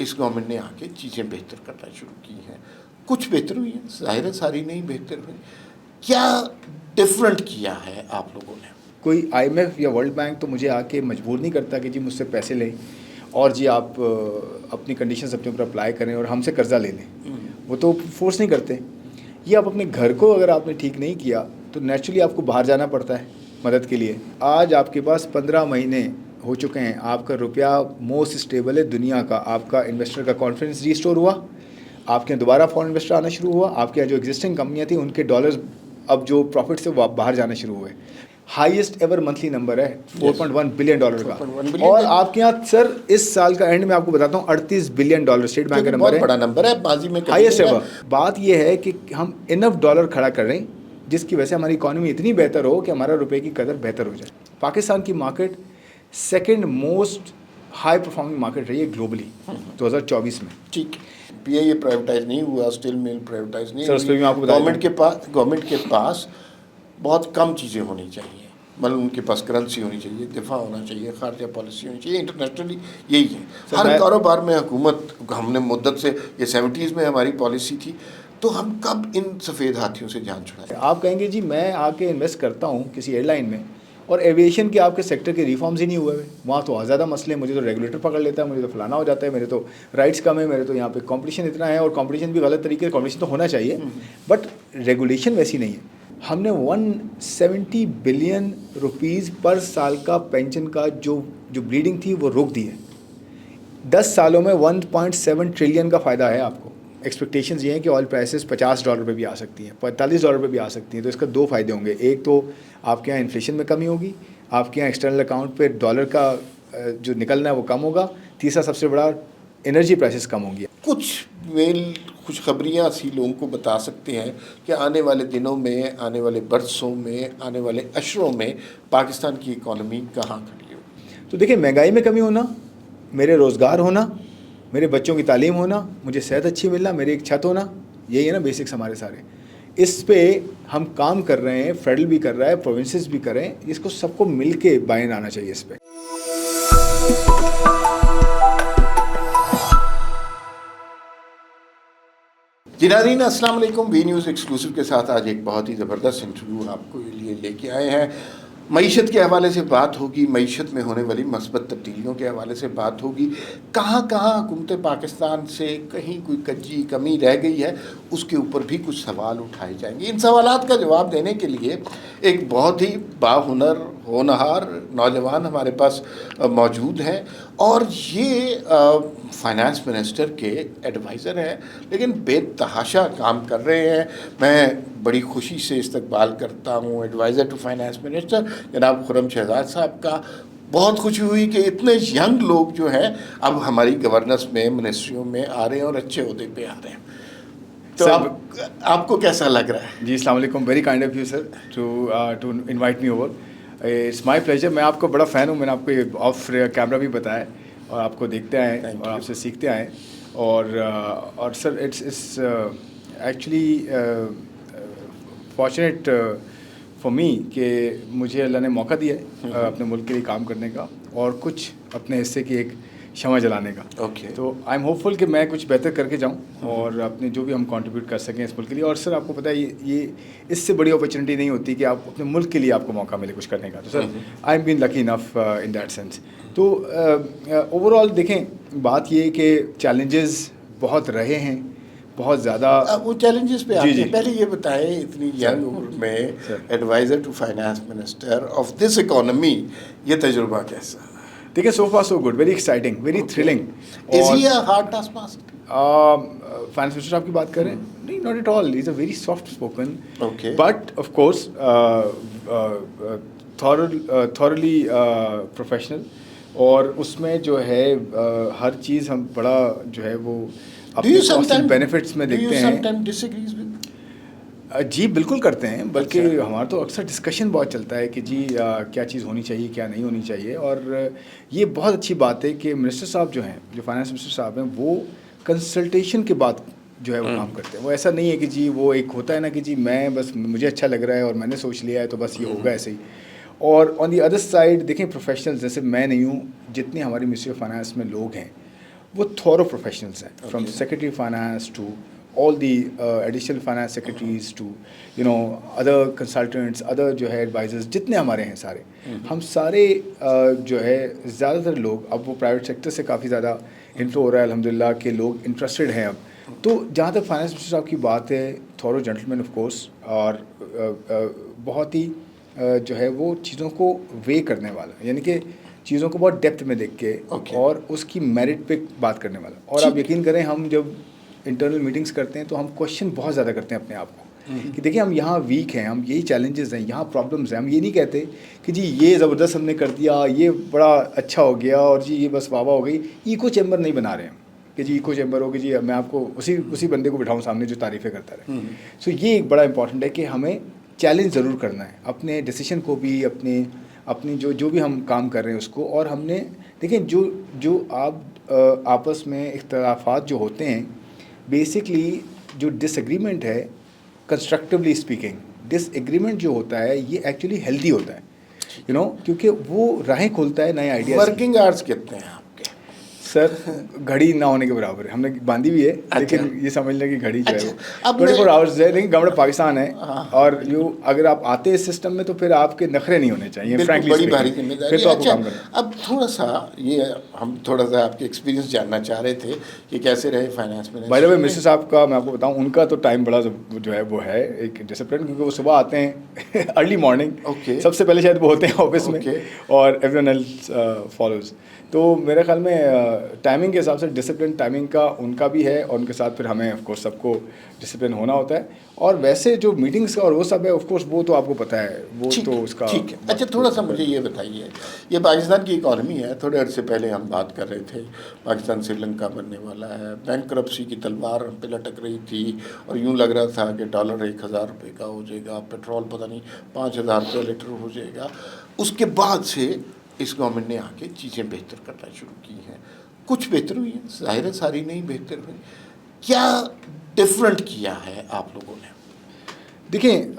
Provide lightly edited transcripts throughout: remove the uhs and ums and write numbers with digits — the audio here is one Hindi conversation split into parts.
इस गवर्नमेंट ने आके चीज़ें बेहतर करना शुरू की हैं। कुछ बेहतर हुई हैं, ज़ाहिर है सारी नहीं बेहतर हुई। क्या डिफरेंट किया है आप लोगों ने? कोई आईएमएफ या वर्ल्ड बैंक तो मुझे आके मजबूर नहीं करता कि जी मुझसे पैसे लें और जी आप अपनी कंडीशंस अपने ऊपर अप्लाई करें और हमसे कर्जा ले लें। वो तो फोर्स नहीं करते। ये आप अपने घर को अगर आपने ठीक नहीं किया तो नेचुरली आपको बाहर जाना पड़ता है मदद के लिए। आज आपके पास 15 महीने हो चुके हैं, आपका रुपया मोस्ट स्टेबल है दुनिया का, आपका इन्वेस्टर का कॉन्फिडेंस रिस्टोर हुआ, आपके यहाँ दोबारा फॉरेन इन्वेस्टर आना शुरू हुआ, आपके यहाँ जो एग्जिस्टिंग कंपनियाँ थी उनके डॉलर्स अब जो प्रॉफिट से वो बाहर जाना शुरू हुए। हाईएस्ट एवर मंथली नंबर है 4.1 बिलियन डॉलर का। और आपके यहाँ सर इस साल का एंड में आपको बताता हूँ 38 बिलियन डॉलर स्टेट बैंक का नंबर है, बड़ा नंबर है, बाजी में हाईएस्ट एवर। बात यह है कि हम इनफ डॉलर खड़ा कर रहे हैं जिसकी वजह से हमारी इकोनॉमी इतनी बेहतर हो कि हमारा रुपए की कदर बेहतर हो जाए। पाकिस्तान की market second most high performing market रही है ग्लोबली 2024 में। ठीक, पीआईए प्राइवेटाइज नहीं हुआ, स्टील मिल प्राइवेटाइज नहीं हुई। गवर्नमेंट के पास बहुत कम चीज़ें होनी चाहिए, मतलब उनके पास करेंसी होनी चाहिए, दिफा होना चाहिए, खारजा पॉलिसी होनी चाहिए, इंटरनेशनली यही है। हर कारोबार में हुकूमत, हमने मुद्दत से ये 70s में हमारी पॉलिसी थी, तो हम कब इन सफ़ेद हाथियों से जान छुड़ाएं? आप कहेंगे जी मैं आके इन्वेस्ट करता हूँ किसी एयरलाइन में और एविएशन के आपके सेक्टर के रिफॉर्म्स ही नहीं हुए, वहाँ तो ज़्यादा मसले हैं, मुझे तो रेगुलेटर पकड़ लेता है, मुझे तो फलाना हो जाता है, मेरे तो राइट्स कम है, मेरे तो यहाँ पे कंपटीशन इतना है, और कंपटीशन भी गलत तरीके से, कंपटीशन तो होना चाहिए बट रेगुलेशन वैसी नहीं है। हमने 170 बिलियन रुपीज़ पर साल का पेंशन का जो ब्लीडिंग थी वो रोक दी है। 10 सालों में 1.7 ट्रिलियन का फ़ायदा है आपको। एक्सपेक्टेशंस ये हैं कि ऑयल प्राइसेस $50 पे भी आ सकती हैं, $45 पे भी आ सकती हैं। तो इसका दो फ़ायदे होंगे, एक तो आपके यहाँ इन्फ्लेशन में कमी होगी, आपके यहाँ एक्सटर्नल अकाउंट पे डॉलर का जो निकलना है वो कम होगा, तीसरा सबसे बड़ा एनर्जी प्राइसेस कम होंगी। कुछ खुशखबरियाँ ऐसी लोगों को बता सकते हैं कि आने वाले दिनों में, आने वाले बरसों में, आने वाले अशरों में पाकिस्तान की इकॉनमी कहाँ खड़ी होगी? तो देखिए, महंगाई में कमी होना, मेरे रोज़गार होना, मेरे बच्चों की तालीम होना, मुझे सेहत अच्छी मिलना, मेरी एक छत होना, यही है ना बेसिक्स हमारे सारे। इस पे हम काम कर रहे हैं, फेडरल भी कर रहा है, प्रोविंसेस भी कर रहे हैं, इसको सबको मिल के बाइन आना चाहिए इस पे। जी नाज़रीन, अस्सलाम वालेकुम। वी न्यूज़ एक्सक्लूसिव के साथ आज एक बहुत ही ज़बरदस्त इंटरव्यू आपको लिए लेके आए हैं। मईशत के हवाले से बात होगी, मईशत में होने वाली मस्बत तब्दीलियों के हवाले से बात होगी, कहाँ कहाँ हुकूमत पाकिस्तान से कहीं कोई कच्ची कमी रह गई है, उसके ऊपर भी कुछ सवाल उठाए जाएंगे। इन सवालात का जवाब देने के लिए एक बहुत ही बाहुनर होनहार नौजवान हमारे पास मौजूद हैं, और ये फाइनेंस मिनिस्टर के एडवाइज़र हैं, लेकिन बेतहाशा काम कर रहे हैं। मैं बड़ी खुशी से इस्तकबाल करता हूँ एडवाइज़र टू फाइनेंस मिनिस्टर जनाब खुर्रम शहजाद साहब का। बहुत खुशी हुई कि इतने यंग लोग जो हैं अब हमारी गवर्नेंस में, मिनिस्ट्रियों में आ रहे हैं और अच्छे ओहदे पे आ रहे हैं। तो आपको कैसा लग रहा है? जी, अस्सलाम वालेकुम। Very kind of you sir to invite me over. It's my pleasure. मैं आपको बड़ा फ़ैन हूँ, मैंने आपको ये ऑफ कैमरा भी बताया, और आपको देखते आए और आपसे सीखते आए। और sir it's actually fortunate for me कि मुझे अल्लाह ने मौका दिया है अपने मुल्क के लिए काम करने का और कुछ अपने हिस्से की एक शमा जलाने का। तो आई एम होपफुल कि मैं कुछ बेहतर करके जाऊं और अपने जो भी हम कंट्रीब्यूट कर सकें इस मुल्क के लिए। और सर आपको पता है ये इससे बड़ी अपॉर्चुनिटी नहीं होती कि आप अपने मुल्क के लिए आपको मौका मिले कुछ करने का। तो sir I am been lucky enough in that sense. तो ओवरऑल देखें, बात ये कि चैलेंजेस बहुत रहे हैं, बहुत ज़्यादा। वो चैलेंजेस पे आते हैं, पहले ये बताएं, इतनी यंग उम्र में adviser to finance minister of this economy, ये तजुर्बा कैसा? देखिए, so far so good, very exciting, very thrilling. Is he a hard taskmaster? Finance minister आपकी बात करें? नहीं, not at all. Is a very soft spoken, but of course thoroughly professional. और उसमें जो है हर चीज़ हम बड़ा जो है वो अपने बेनिफिट्स में देखते हैं। जी बिल्कुल करते हैं, बल्कि हमारा तो अक्सर डिस्कशन बहुत चलता है कि जी क्या चीज़ होनी चाहिए, क्या नहीं होनी चाहिए। और ये बहुत अच्छी बात है कि मिनिस्टर साहब जो हैं, जो फाइनेंस मिनिस्टर साहब हैं, वो कंसल्टेशन के बाद जो है वो काम करते हैं। वो ऐसा नहीं है कि जी वो एक होता है ना कि जी मैं बस मुझे अच्छा लग रहा है और मैंने सोच लिया है तो बस ये होगा ऐसे ही। और ऑन दी अदर साइड देखें, प्रोफेशनल्स जैसे मैं नहीं हूँ, जितने हमारी मिनिस्ट्री ऑफ फाइनेंस में लोग हैं वो थॉरो प्रोफेशनल्स हैं, from secretary finance to all the additional finance secretaries to other consultants, other जो है advisors, जितने हमारे हैं सारे, हम सारे जो है ज़्यादातर लोग, अब वो प्राइवेट सेक्टर से काफ़ी ज़्यादा इन्फ्लो हो रहा है अल्हम्दुलिल्लाह के लोग इंटरेस्टेड हैं अब। तो जहाँ तक फाइनेंस मिनिस्टर साहब की बात है, थॉरो जेंटलमैन ऑफ कोर्स, और बहुत ही जो है वो चीज़ों को वे करने वाला, यानी कि चीज़ों को बहुत डेप्थ में देख के और उसकी मेरिट पे बात करने वाला। और आप यकीन करें, हम जब इंटरनल मीटिंग्स करते हैं तो हम क्वेश्चन बहुत ज़्यादा करते हैं अपने आप को कि देखिए हम यहाँ वीक हैं, हम यही चैलेंजेस हैं, यहाँ प्रॉब्लम्स हैं। हम ये नहीं कहते कि जी ये ज़बरदस्त हमने कर दिया, ये बड़ा अच्छा हो गया और जी ये बस वाह वाह हो गई। इको चैम्बर नहीं बना रहे हैं कि जी इको चैम्बर हो कि जी मैं आपको उसी बंदे को बिठाऊँ सामने जो तारीफ़ें करता रहे। सो ये एक बड़ा इंपॉर्टेंट है कि हमें चैलेंज ज़रूर करना है अपने डिसीजन को भी, अपनी जो भी हम काम कर रहे हैं उसको। और हमने देखिए जो आप आपस में इख्तलाफात जो होते हैं, बेसिकली जो डिसएग्रीमेंट है, कंस्ट्रक्टिवली स्पीकिंग, डिसएग्रीमेंट जो होता है ये एक्चुअली हेल्दी होता है, क्योंकि वो राहें खोलता है नए आइडियाज़। वर्किंग आवर्स कितने हैं आपके? सर घड़ी ना होने के बराबर है, हमने बांधी भी है। लेकिन ये समझ लें कि घड़ी जो है वो 24 आवर्स है, लेकिन गवर्नमेंट पाकिस्तान है। और अगर आप आते हैं इस सिस्टम में तो फिर आपके नखरे नहीं होने चाहिए, फ्रैंकली बड़ी भारी जिम्मेदारी। फिर तो आपको काम करना। अब हम थोड़ा सा आपके एक्सपीरियंस जानना चाह रहे थे कि कैसे रहे फाइनेंस में। बाय द वे मिसेस साहब का मैं आपको बताऊं, उनका तो टाइम बड़ा जो है वो है एक डिसिप्लिन, क्योंकि वो सुबह आते हैं अर्ली मॉर्निंग, सबसे पहले शायद वो होते हैं ऑफिस में, और एवरीवन एल्स फॉलोज। तो मेरे ख्याल में टाइमिंग के हिसाब से डिसिप्लिन टाइमिंग का उनका भी है, और उनके साथ फिर हमें ऑफ कोर्स सबको डिसिप्लिन होना होता है। और वैसे जो मीटिंग्स का और वो सब है, ऑफ कोर्स वो तो आपको पता है, वो तो उसका ठीक है। अच्छा, थोड़ा सा मुझे ये बताइए, ये पाकिस्तान की इकॉनमी है, थोड़े अर्से पहले हम बात कर रहे थे पाकिस्तान श्रीलंका बनने वाला है, बैंकरप्सी की तलवार हम पे लटक रही थी, और यूँ लग रहा था कि डॉलर 1000 रुपये का हो जाएगा, पेट्रोल पता नहीं 5000 रुपये लीटर हो जाएगा। उसके बाद से इस गवर्नमेंट ने आके चीज़ें बेहतर करना शुरू की हैं, कुछ बेहतर हुई हैं, ज़ाहिर है सारी नहीं बेहतर हुई। क्या डिफरेंट किया है आप लोगों ने? देखिए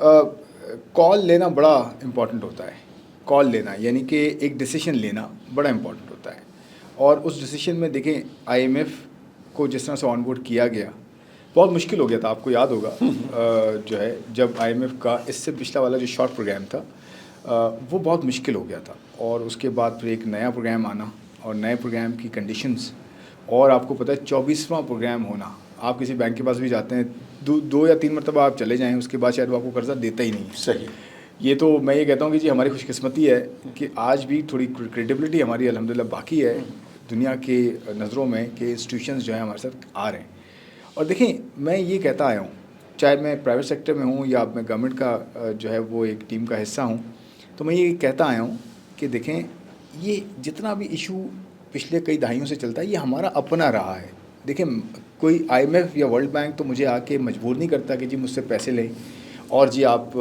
कॉल लेना बड़ा इम्पॉर्टेंट होता है, कॉल लेना यानी कि एक डिसीजन लेना बड़ा इम्पॉर्टेंट होता है। और उस डिसीजन में देखें, IMF को जिस तरह से ऑनबोर्ड किया गया, बहुत मुश्किल हो गया था। आपको याद होगा जो है जब IMF का इससे पिछला वाला जो शॉर्ट प्रोग्राम था वो बहुत मुश्किल हो गया था, और उसके बाद फिर एक नया प्रोग्राम आना और नए प्रोग्राम की कंडीशंस, और आपको पता है 24वां प्रोग्राम होना। आप किसी बैंक के पास भी जाते हैं, दो या 3 मरतबा आप चले जाएं, उसके बाद शायद वो आपको कर्जा देता ही नहीं है। सही। ये तो मैं ये कहता हूँ कि जी हमारी खुशकिस्मती है कि आज भी थोड़ी क्रेडिबिलिटी हमारी अल्हम्दुलिल्लाह बाकी है दुनिया के नज़रों में, कि इंस्टीट्यूशंस जो है हमारे साथ आ रहे हैं। और देखें, मैं ये कहता आया हूँ, चाहे मैं प्राइवेट सेक्टर में हूँ या मैं गवर्नमेंट का जो है वो एक टीम का हिस्सा हूँ, तो मैं ये कहता आया हूँ कि देखें, ये जितना भी इशू पिछले कई दहाइयों से चलता है, ये हमारा अपना रहा है। देखें, कोई IMF या वर्ल्ड बैंक तो मुझे आके मजबूर नहीं करता कि जी मुझसे पैसे लें और जी आप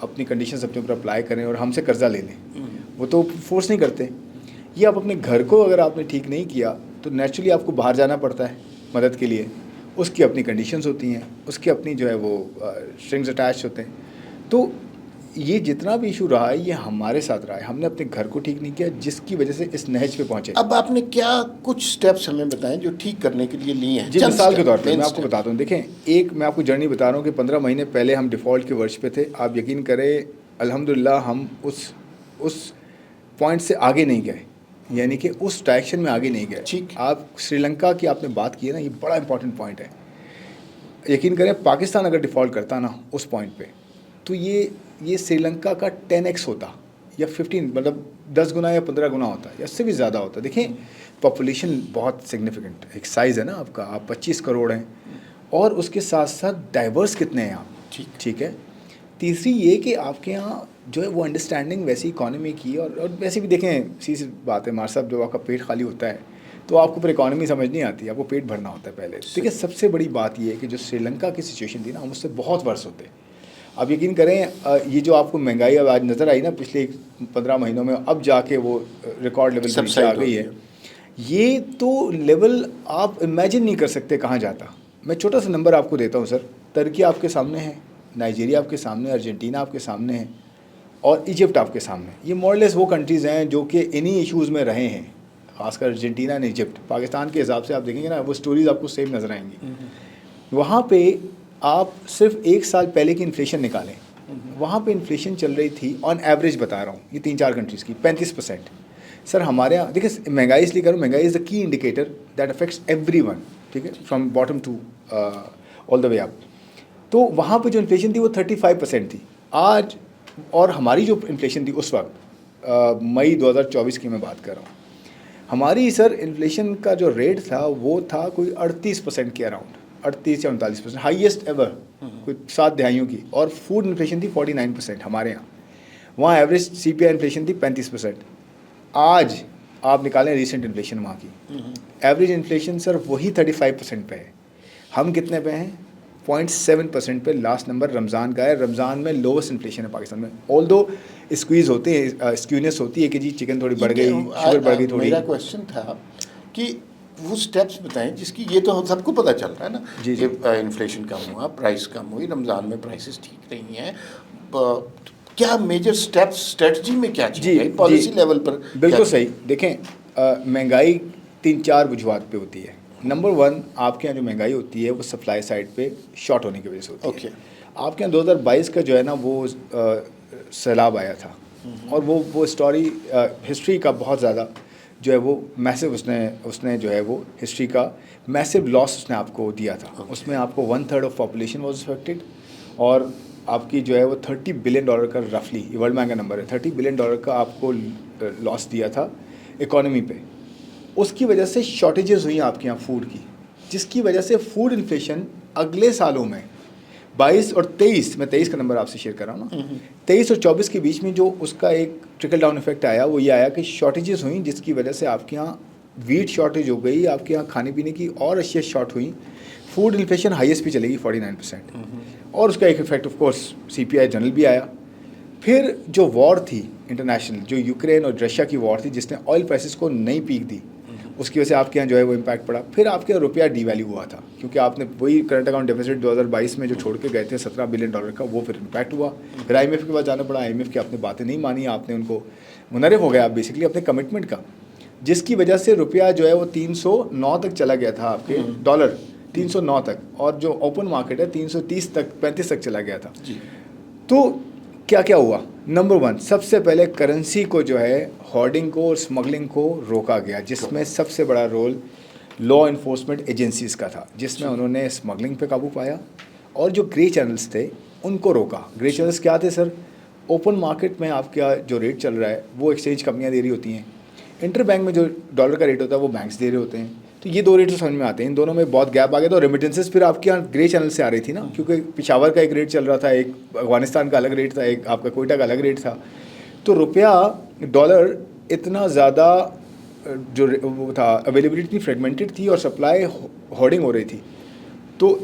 अपनी कंडीशंस अपने ऊपर अप्लाई करें और हमसे कर्जा ले लें, वो तो फोर्स नहीं करते। ये आप अपने घर को अगर आपने ठीक नहीं किया तो नेचुरली आपको बाहर जाना पड़ता है मदद के लिए, उसकी अपनी कंडीशंस होती हैं, उसकी अपनी जो है वो स्ट्रिंग्स अटैच होते हैं। तो ये जितना भी इशू रहा है ये हमारे साथ रहा है, हमने अपने घर को ठीक नहीं किया, जिसकी वजह से इस नहज पे पहुंचे। अब आपने क्या कुछ स्टेप्स हमें बताएं जो ठीक करने के लिए लिए हैं? जी, मिसाल के तौर पे मैं आपको बताता हूँ। देखें, एक मैं आपको जर्नी बता रहा हूँ कि 15 महीने पहले हम डिफ़ॉल्ट के वर्ष पे थे। आप यकीन करें, अल्हम्दुलिल्लाह हम उस पॉइंट से आगे नहीं गए, यानी कि उस डायरेक्शन में आगे नहीं गए। ठीक। आप श्रीलंका की आपने बात की है ना, ये बड़ा इंपॉर्टेंट पॉइंट है। यकीन करें, पाकिस्तान अगर डिफ़ॉल्ट करता ना उस पॉइंट पे, तो ये श्रीलंका का 10x होता या 15, मतलब 10 गुना या 15 गुना होता, या इससे भी ज़्यादा होता। देखें, पॉपुलेशन बहुत सिग्निफिकेंट एक साइज़ है ना आपका, आप 25 करोड़ हैं, और उसके साथ साथ डाइवर्स कितने हैं आप। ठीक है। तीसरी ये कि आपके यहाँ जो है वो अंडरस्टैंडिंग वैसी इकॉनमी की, और वैसे भी देखें, सीधी बात है मार साहब, जब आपका पेट खाली होता है तो आपको फिर इकॉनमी समझ नहीं आती, आपको पेट भरना होता है पहले। ठीक है। सबसे बड़ी बात ये है कि जो श्रीलंका की सिचुएशन थी ना, हम उससे बहुत वर्ष होते। अब यकीन करें, ये जो आपको महंगाई अब आज नज़र आई ना पिछले 15 महीनों में, अब जाके वो रिकॉर्ड लेवल पर आ गई है। ये तो लेवल आप इमेजिन नहीं कर सकते कहाँ जाता। मैं छोटा सा नंबर आपको देता हूँ सर। तुर्की आपके सामने है, नाइजीरिया आपके सामने, अर्जेंटीना आपके सामने है, और इजिप्ट आपके सामने। ये मोरलेस वो कंट्रीज़ हैं जो कि इन्हीं इश्यूज़ में रहे हैं खासकर अर्जेंटीना एंड इजिप्ट, पाकिस्तान के हिसाब से आप देखेंगे ना, वो स्टोरीज आपको सेम नज़र आएंगी। वहाँ पे आप सिर्फ 1 साल पहले की इन्फ्लेशन निकालें, वहाँ पे इन्फ्लेशन चल रही थी ऑन एवरेज, बता रहा हूँ, ये 3-4 कंट्रीज़ की 35%। सर हमारे यहाँ देखिए, महंगाई इसलिए करूँ, महंगाई is the key indicator that affects everyone, ठीक है, from bottom to all the way up. तो वहाँ पे जो इन्फ्लेशन थी वो 35% थी आज, और हमारी जो इन्फ्लेशन थी उस वक्त मई 2024 की मैं बात कर रहा हूँ, हमारी सर इन्फ्लेशन का जो रेट था वो था कोई 38% के अराउंड, 38 या 39%, हाईएस्ट एवर कोई 7 दहाइयों की। और फूड इन्फ्लेशन थी 49% हमारे यहाँ, वहाँ एवरेज CPI इन्फ्लेशन थी 35%। आज आप निकालें रिसेंट इन्फ्लेशन वहाँ की, एवरेज इन्फ्लेशन सर वही 35% पे है, हम कितने पे हैं? 0.7% पे लास्ट नंबर रमज़ान का है। रमज़ान में लोवेस्ट इन्फ्लेशन है पाकिस्तान में, ऑल दो स्क्वीज़ होते हैं, स्क्यूनेस होती है कि जी चिकन थोड़ी बढ़ गई, शुगर बढ़ गई थोड़ी। मेरा क्वेश्चन था कि वो स्टेप्स बताएं जिसकी, ये तो सबको पता चल रहा है ना जी कि इन्फ्लेशन कम हुआ, प्राइस कम हुई, रमज़ान में प्राइसेस ठीक रही हैं, क्या मेजर स्टेप्स, स्ट्रेटजी में क्या चाहिए पॉलिसी लेवल पर? बिल्कुल सही। देखें, महंगाई 3-4 वजूहत पे होती है। नंबर 1, आपके यहाँ जो महंगाई होती है वो सप्लाई साइड पे शॉर्ट होने की वजह से होती है। आपके यहाँ 2022 का जो है ना वो सैलाब आया था, और वो स्टोरी हिस्ट्री का बहुत ज़्यादा जो है वो मैसिव, उसने जो है वो हिस्ट्री का मैसिव लॉस उसने आपको दिया था। उसमें आपको 1/3 ऑफ पॉपुलेशन वाज अफेक्टेड, और आपकी जो है वो $30 बिलियन का, रफली वर्ल्ड बैंक का नंबर है, $30 बिलियन का आपको लॉस दिया था इकोनॉमी पे। उसकी वजह से शॉर्टेजेस हुई आपके यहाँ फूड की, जिसकी वजह से फूड इन्फ्लेशन अगले सालों में 22 और 23, मैं 23 का नंबर आपसे शेयर कर रहा हूँ ना, 23 और 24 के बीच में जो उसका एक ट्रिकल डाउन इफेक्ट आया वो ये आया कि शॉर्टेजेस हुई, जिसकी वजह से आपके यहाँ वीट शॉर्टेज हो गई, आपके यहाँ खाने पीने की और अशिया शॉर्ट हुई, फूड इन्फ्लेशन हाईएस्ट भी चलेगी 49%, और उसका एक effect of course CPI general भी आया। फिर जो वॉर थी इंटरनेशनल, जो यूक्रेन और रशिया की वॉर थी, जिसने ऑयल प्राइसेस को नई पीक दी, उसकी वजह से आपके यहाँ जो है वो इम्पैक्ट पड़ा। फिर आपके यहाँ रुपया डीवैल्यू हुआ था, क्योंकि आपने वही करंट अकाउंट डेफिसिट 2022 में जो छोड़ के गए थे $17 बिलियन का, वो फिर इम्पैक्ट हुआ। फिर IMF के पास जाना पड़ा, IMF की आपने बातें नहीं मानी, आपने उनको मुनरिफ हो गया आप बेसिकली अपने कमिटमेंट का, जिसकी वजह से रुपया जो है वो 309 तक चला गया था, आपके डॉलर 309 तक, और जो ओपन मार्केट है 330 तक, 35 तक चला गया था जी। तो क्या क्या हुआ? नंबर 1, सबसे पहले करेंसी को जो है होर्डिंग को और स्मगलिंग को रोका गया, जिसमें सबसे बड़ा रोल लॉ इन्फोर्समेंट एजेंसीज़ का था, जिसमें उन्होंने स्मगलिंग पे काबू पाया, और जो ग्रे चैनल्स थे उनको रोका। ग्रे चैनल्स क्या थे सर? ओपन मार्केट में आपका जो रेट चल रहा है वो एक्सचेंज कंपनियाँ दे रही होती हैं, इंटर बैंक में जो डॉलर का रेट होता है वो बैंक्स दे रहे होते हैं। तो ये 2 रेट तो समझ में आते हैं, इन दोनों में बहुत गैप आ गया था। और रेमिटेंसेस फिर आपके यहाँ ग्रे चैनल से आ रही थी ना, क्योंकि पिशावर का एक रेट चल रहा था, एक अफगानिस्तान का अलग रेट था, एक आपका कोयटा का अलग रेट था। तो रुपया डॉलर इतना ज़्यादा जो वो था, अवेलेबिलिटी इतनी फ्रेगमेंटेड थी और सप्लाई होर्डिंग हो रही थी। तो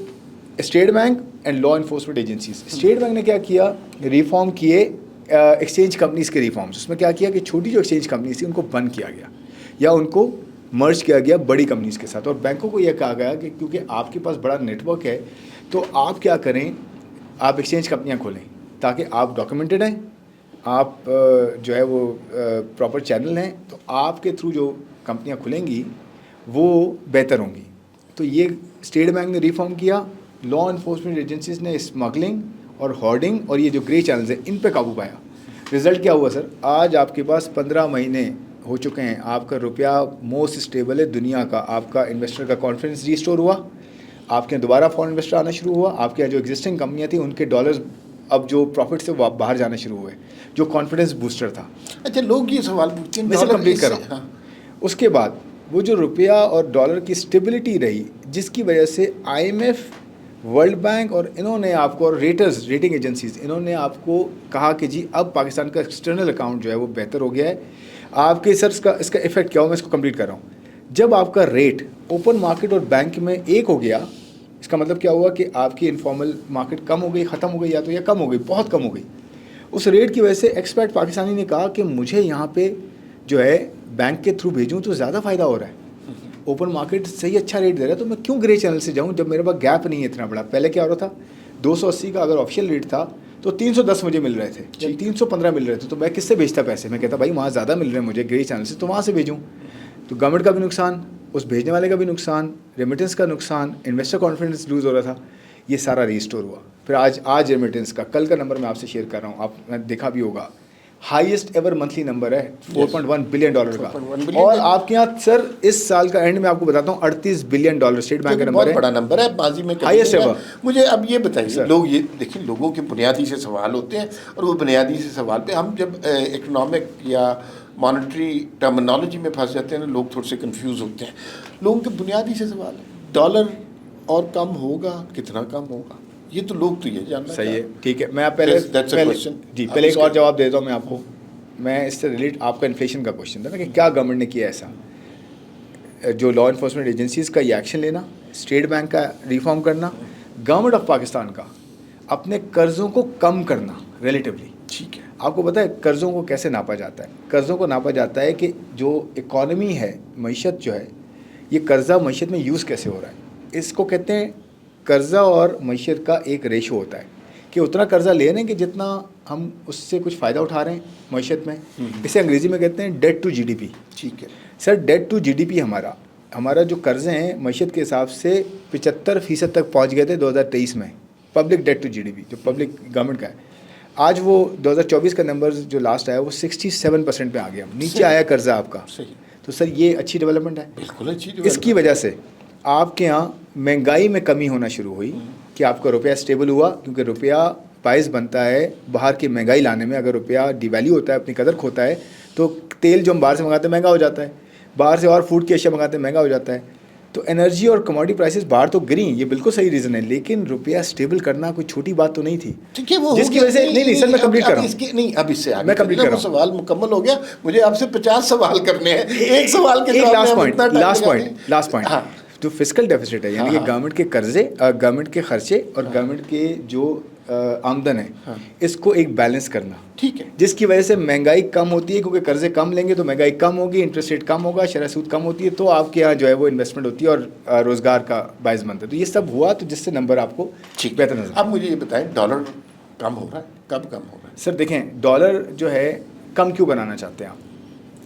state bank and law enforcement agencies, state bank ने क्या किया, रिफॉर्म किए एक्सचेंज कंपनीज़ के रिफॉर्म्स। उसमें क्या किया कि छोटी जो एक्सचेंज कंपनीज थी उनको बंद किया गया या उनको मर्ज किया गया बड़ी कंपनीज़ के साथ। और बैंकों को यह कहा गया कि क्योंकि आपके पास बड़ा नेटवर्क है तो आप क्या करें, आप एक्सचेंज कंपनियां खोलें ताकि आप डॉक्यूमेंटेड हैं, आप जो है वो प्रॉपर चैनल हैं, तो आपके थ्रू जो कंपनियां खुलेंगी वो बेहतर होंगी। तो ये स्टेट बैंक ने रिफॉर्म किया, लॉ इन्फोर्समेंट एजेंसीज ने स्मगलिंग और होर्डिंग और ये जो ग्रे चैनल्स हैं इन पे काबू पाया। रिज़ल्ट क्या हुआ सर? आज आपके पास 15 महीने हो चुके हैं, आपका रुपया मोस्ट स्टेबल है दुनिया का, आपका इन्वेस्टर का कॉन्फिडेंस रिस्टोर हुआ, आपके यहाँ दोबारा फॉरेन इन्वेस्टर आना शुरू हुआ, आपके यहाँ जो एग्जिस्टिंग कंपनियाँ थी उनके डॉलर्स अब जो प्रॉफिट से बाहर जाना शुरू हुए, जो कॉन्फिडेंस बूस्टर था। अच्छा, लोग ये सवाल पूछते हैं, मैं कंप्लीट कर रहा हूँ। उसके बाद वो जो रुपया और डॉलर की स्टेबिलिटी रही, जिसकी वजह से IMF, वर्ल्ड बैंक और इन्होंने आपको, और रेटिंग एजेंसीज, इन्होंने आपको कहा कि जी अब पाकिस्तान का एक्सटर्नल अकाउंट जो है वो बेहतर हो गया है। आपके सर इसका इफेक्ट क्या हो, मैं इसको कंप्लीट कर रहा हूँ। जब आपका रेट ओपन मार्केट और बैंक में एक हो गया, इसका मतलब क्या हुआ कि आपकी इनफॉर्मल मार्केट कम हो गई, ख़त्म हो गई, या तो या कम हो गई, बहुत कम हो गई। उस रेट की वजह से एक्सपर्ट पाकिस्तानी ने कहा कि मुझे यहाँ पे जो है बैंक के थ्रू भेजूँ तो ज़्यादा फ़ायदा हो रहा है, ओपन मार्केट सही अच्छा रेट दे रहा है, तो मैं क्यों ग्रे चैनल से जाऊँ जब मेरे पास गैप नहीं है इतना बड़ा। पहले क्या हो रहा था, 280 का अगर ऑफिशियल रेट था तो 310 मुझे मिल रहे थे, जब 315 मिल रहे थे तो मैं किससे भेजता पैसे? मैं कहता भाई वहाँ ज़्यादा मिल रहे हैं मुझे ग्रे चैनल से, तो वहाँ से भेजूँ। तो गवर्नमेंट का भी नुकसान, उस भेजने वाले का भी नुकसान, रेमिटेंस का नुकसान, इन्वेस्टर कॉन्फिडेंस लूज़ हो रहा था, ये सारा रिस्टोर हुआ। फिर आज रेमिटेंस का कल का नंबर मैं आपसे शेयर कर रहा हूँ, आपने देखा भी होगा, हाईएस्ट एवर मंथली नंबर है 4.1 बिलियन डॉलर का। 4.1 बिलियन और आपके यहाँ सर इस साल का एंड में आपको बताता हूँ 38 बिलियन डॉलर स्टेट बैंक का नंबर है, बहुत बड़ा नंबर है, बाजी में हाईएस्ट एवर। मुझे अब ये बताइए, लोग ये देखिए, लोगों के बुनियादी से सवाल होते हैं, और वो बुनियादी से सवाल पे हम जब इकोनॉमिक या मॉनेटरी टर्मिनोलॉजी में फंस जाते हैं ना, लोग थोड़े से कंफ्यूज होते हैं। लोगों के बुनियादी से सवाल है, डॉलर और कम होगा, कितना कम होगा, ये तो लोग तो ये जानना सही है। चाहते हैं। ठीक है, मैं पहले एक और जवाब देता हूँ मैं आपको। मैं इससे रिलेट, आपका इन्फ्लेशन का क्वेश्चन था ना कि क्या गवर्नमेंट ने किया ऐसा, जो लॉ इन्फोर्समेंट एजेंसीज का ये एक्शन लेना, स्टेट बैंक का रिफॉर्म करना, गवर्नमेंट ऑफ पाकिस्तान का अपने कर्ज़ों को कम करना रिलेटिवली। ठीक है, आपको पता है कर्ज़ों को कैसे नापा जाता है? कर्ज़ों को नापा जाता है कि जो इकॉनमी है, मईशत जो है, ये कर्ज़ा मईशत में यूज़ कैसे हो रहा है। इसको कहते हैं कर्ज़ा और मईशत का एक रेशो होता है कि उतना कर्ज़ा ले रहे हैं कि जितना हम उससे कुछ फ़ायदा उठा रहे हैं मईशत में। इसे अंग्रेज़ी में कहते हैं डेट टू जीडीपी। ठीक है सर, डेट टू जीडीपी हमारा जो कर्ज़े हैं मईशत के हिसाब से 75% तक पहुंच गए थे 2023 में, पब्लिक डेट टू जीडीपी जो पब्लिक गवर्नमेंट का है। आज वो 2024 का नंबर जो लास्ट आया वो 67% पे आ गया, नीचे आया कर्ज़ा आपका। सही, तो सर ये अच्छी डेवलपमेंट है। बिल्कुल अच्छी इसकी वजह से आपके यहाँ महंगाई में कमी होना शुरू हुई कि आपका रुपया स्टेबल हुआ, क्योंकि रुपया बाइस बनता है बाहर की महंगाई लाने में। अगर रुपया डिवैल्यू होता है, अपनी कदर खोता है, तो तेल जो हम बाहर से मंगाते हैं महंगा हो जाता है, बाहर से और फूड की अशिया मंगाते हैं महंगा हो जाता है। तो एनर्जी और कमोडिटी प्राइसेस बाहर तो गिरी, ये बिल्कुल सही रीज़न है, लेकिन रुपया स्टेबल करना कोई छोटी बात तो नहीं थी। ठीक है, वो जिसकी वजह से नहीं सर, मैं कंप्लीट कर रहा हूँ। नहीं, अब इससे आगे मैं कंप्लीट कर रहा हूँ। सवाल मुकम्मल हो गया, मुझे आपसे 50 सवाल करने हैं, एक सवाल के एक जवाब लास्ट में हम पॉइंट, इतना टाइम लास्ट लगा पॉइंट, दें। Last point. हाँ। जो फिजिकल डेफिसिट है, यानी कि हाँ। गवर्नमेंट के कर्जे, गवर्नमेंट के खर्चे और गवर्नमेंट के जो आमदन है, इसको एक बैलेंस करना। ठीक है, जिसकी वजह से महंगाई कम होती है, क्योंकि कर्जे कम लेंगे तो महंगाई कम होगी, इंटरेस्ट रेट कम होगा, शरह सूद कम होती है, तो आपके यहाँ जो है वो इन्वेस्टमेंट होती है और रोज़गार का बायस बनता है। तो ये सब हुआ, तो जिससे नंबर आपको बेहतर नजर। अब मुझे ये बताएं, डॉलर कम हो रहा है, कब कम हो रहा है? सर देखें, डॉलर जो है कम क्यों बनाना चाहते हैं आप?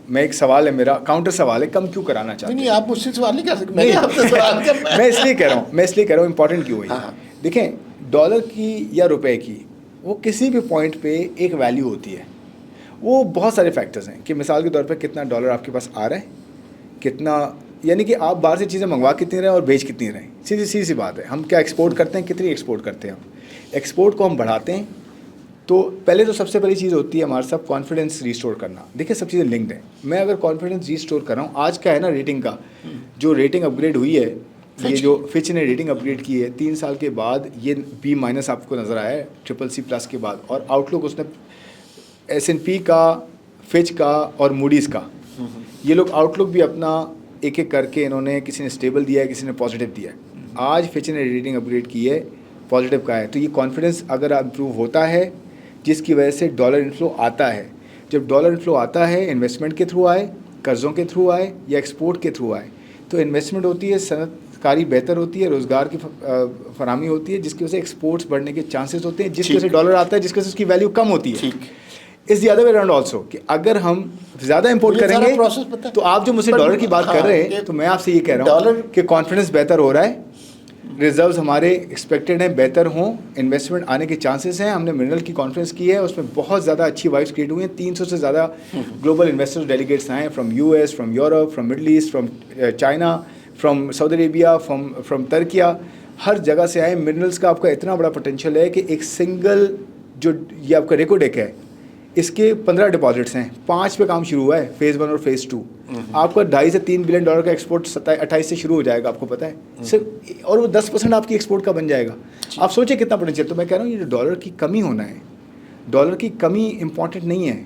मैं एक सवाल है मेरा, काउंटर सवाल है, कम क्यों कराना चाहते हैं? नहीं, आप मुझसे सवाल नहीं कर सकते, मैंने आपसे सवाल करना है। मैं इसलिए कह रहा हूँ इंपॉर्टेंट क्यों है। हाँ। देखें, डॉलर की या रुपए की वो किसी भी पॉइंट पे एक वैल्यू होती है। वो बहुत सारे फैक्टर्स हैं कि मिसाल के तौर पे कितना डॉलर आपके पास आ रहा है, कितना, यानी कि आप बाहर से चीज़ें मंगवा कितनी रहे हैं और बेच कितनी रहे हैं। सीधी सी बात है, हम क्या एक्सपोर्ट करते हैं, कितनी एक्सपोर्ट करते हैं हम। एक्सपोर्ट को हम बढ़ाते हैं तो पहले तो सबसे पहली चीज़ होती है हमारे साथ कॉन्फिडेंस रिस्टोर करना। देखिए सब चीज़ें लिंक्ड हैं। मैं अगर कॉन्फिडेंस रिस्टोर कर रहा हूँ, आज क्या है ना, रेटिंग का जो रेटिंग अपग्रेड हुई है, ये जो फिच ने रेटिंग अपग्रेड की है 3 साल के बाद, ये B- आपको नज़र आया है CCC+ के बाद, और आउटलुक उसने S&P का, फिच का और मूडीज़ का, ये लोग आउटलुक भी अपना एक एक करके इन्होंने, किसी ने स्टेबल दिया है, किसी ने पॉजिटिव दिया है। आज फिच ने रेटिंग अपग्रेड की है, पॉजिटिव का है। तो ये कॉन्फिडेंस अगर इम्प्रूव होता है, जिसकी वजह से डॉलर इनफ्लो आता है। जब डॉलर इनफ्लो आता है, इन्वेस्टमेंट के थ्रू आए, कर्ज़ों के थ्रू आए या एक्सपोर्ट के थ्रू आए, तो इन्वेस्टमेंट होती है, सनतकारी बेहतर होती है, रोज़गार की फराहमी होती है, जिसकी वजह से एक्सपोर्ट्स बढ़ने के चांसेस होते हैं, जिसकी वजह से डॉलर आता है, जिसकी वजह से उसकी वैल्यू कम होती है। इस the other way around also, कि अगर हम ज़्यादा इंपोर्ट करेंगे तो आप जो मुझसे डॉलर की बात कर रहे हैं, तो मैं आपसे ये कह रहा हूँ कि कॉन्फिडेंस बेहतर हो रहा है, रिजर्व्स हमारे एक्सपेक्टेड हैं बेहतर हों, इन्वेस्टमेंट आने के चांसेस हैं। हमने मिनरल की कॉन्फ्रेंस की है, उसमें बहुत ज़्यादा अच्छी वाइब्स क्रिएट हुई हैं। 300 से ज़्यादा ग्लोबल इन्वेस्टर्स डेलीगेट्स आए, from US, from Europe, from Middle East, from China, from Saudi Arabia, from Turkiye, हर जगह से आए। मिनरल्स का आपका इतना बड़ा पोटेंशियल है कि एक सिंगल जो ये आपका रेकोडेक है, इसके 15 डिपॉजिट्स हैं, 5 पे काम शुरू हुआ है, फेज़ 1 और फेज़ 2। आपका 2.5 से 3 बिलियन डॉलर का एक्सपोर्ट 28 से शुरू हो जाएगा, आपको पता है सिर्फ, और वो 10% आपकी एक्सपोर्ट का बन जाएगा। आप सोचिए कितना पोटेंशियल। तो मैं कह रहा हूँ ये जो डॉलर की कमी होना है, डॉलर की कमी इम्पॉर्टेंट नहीं है।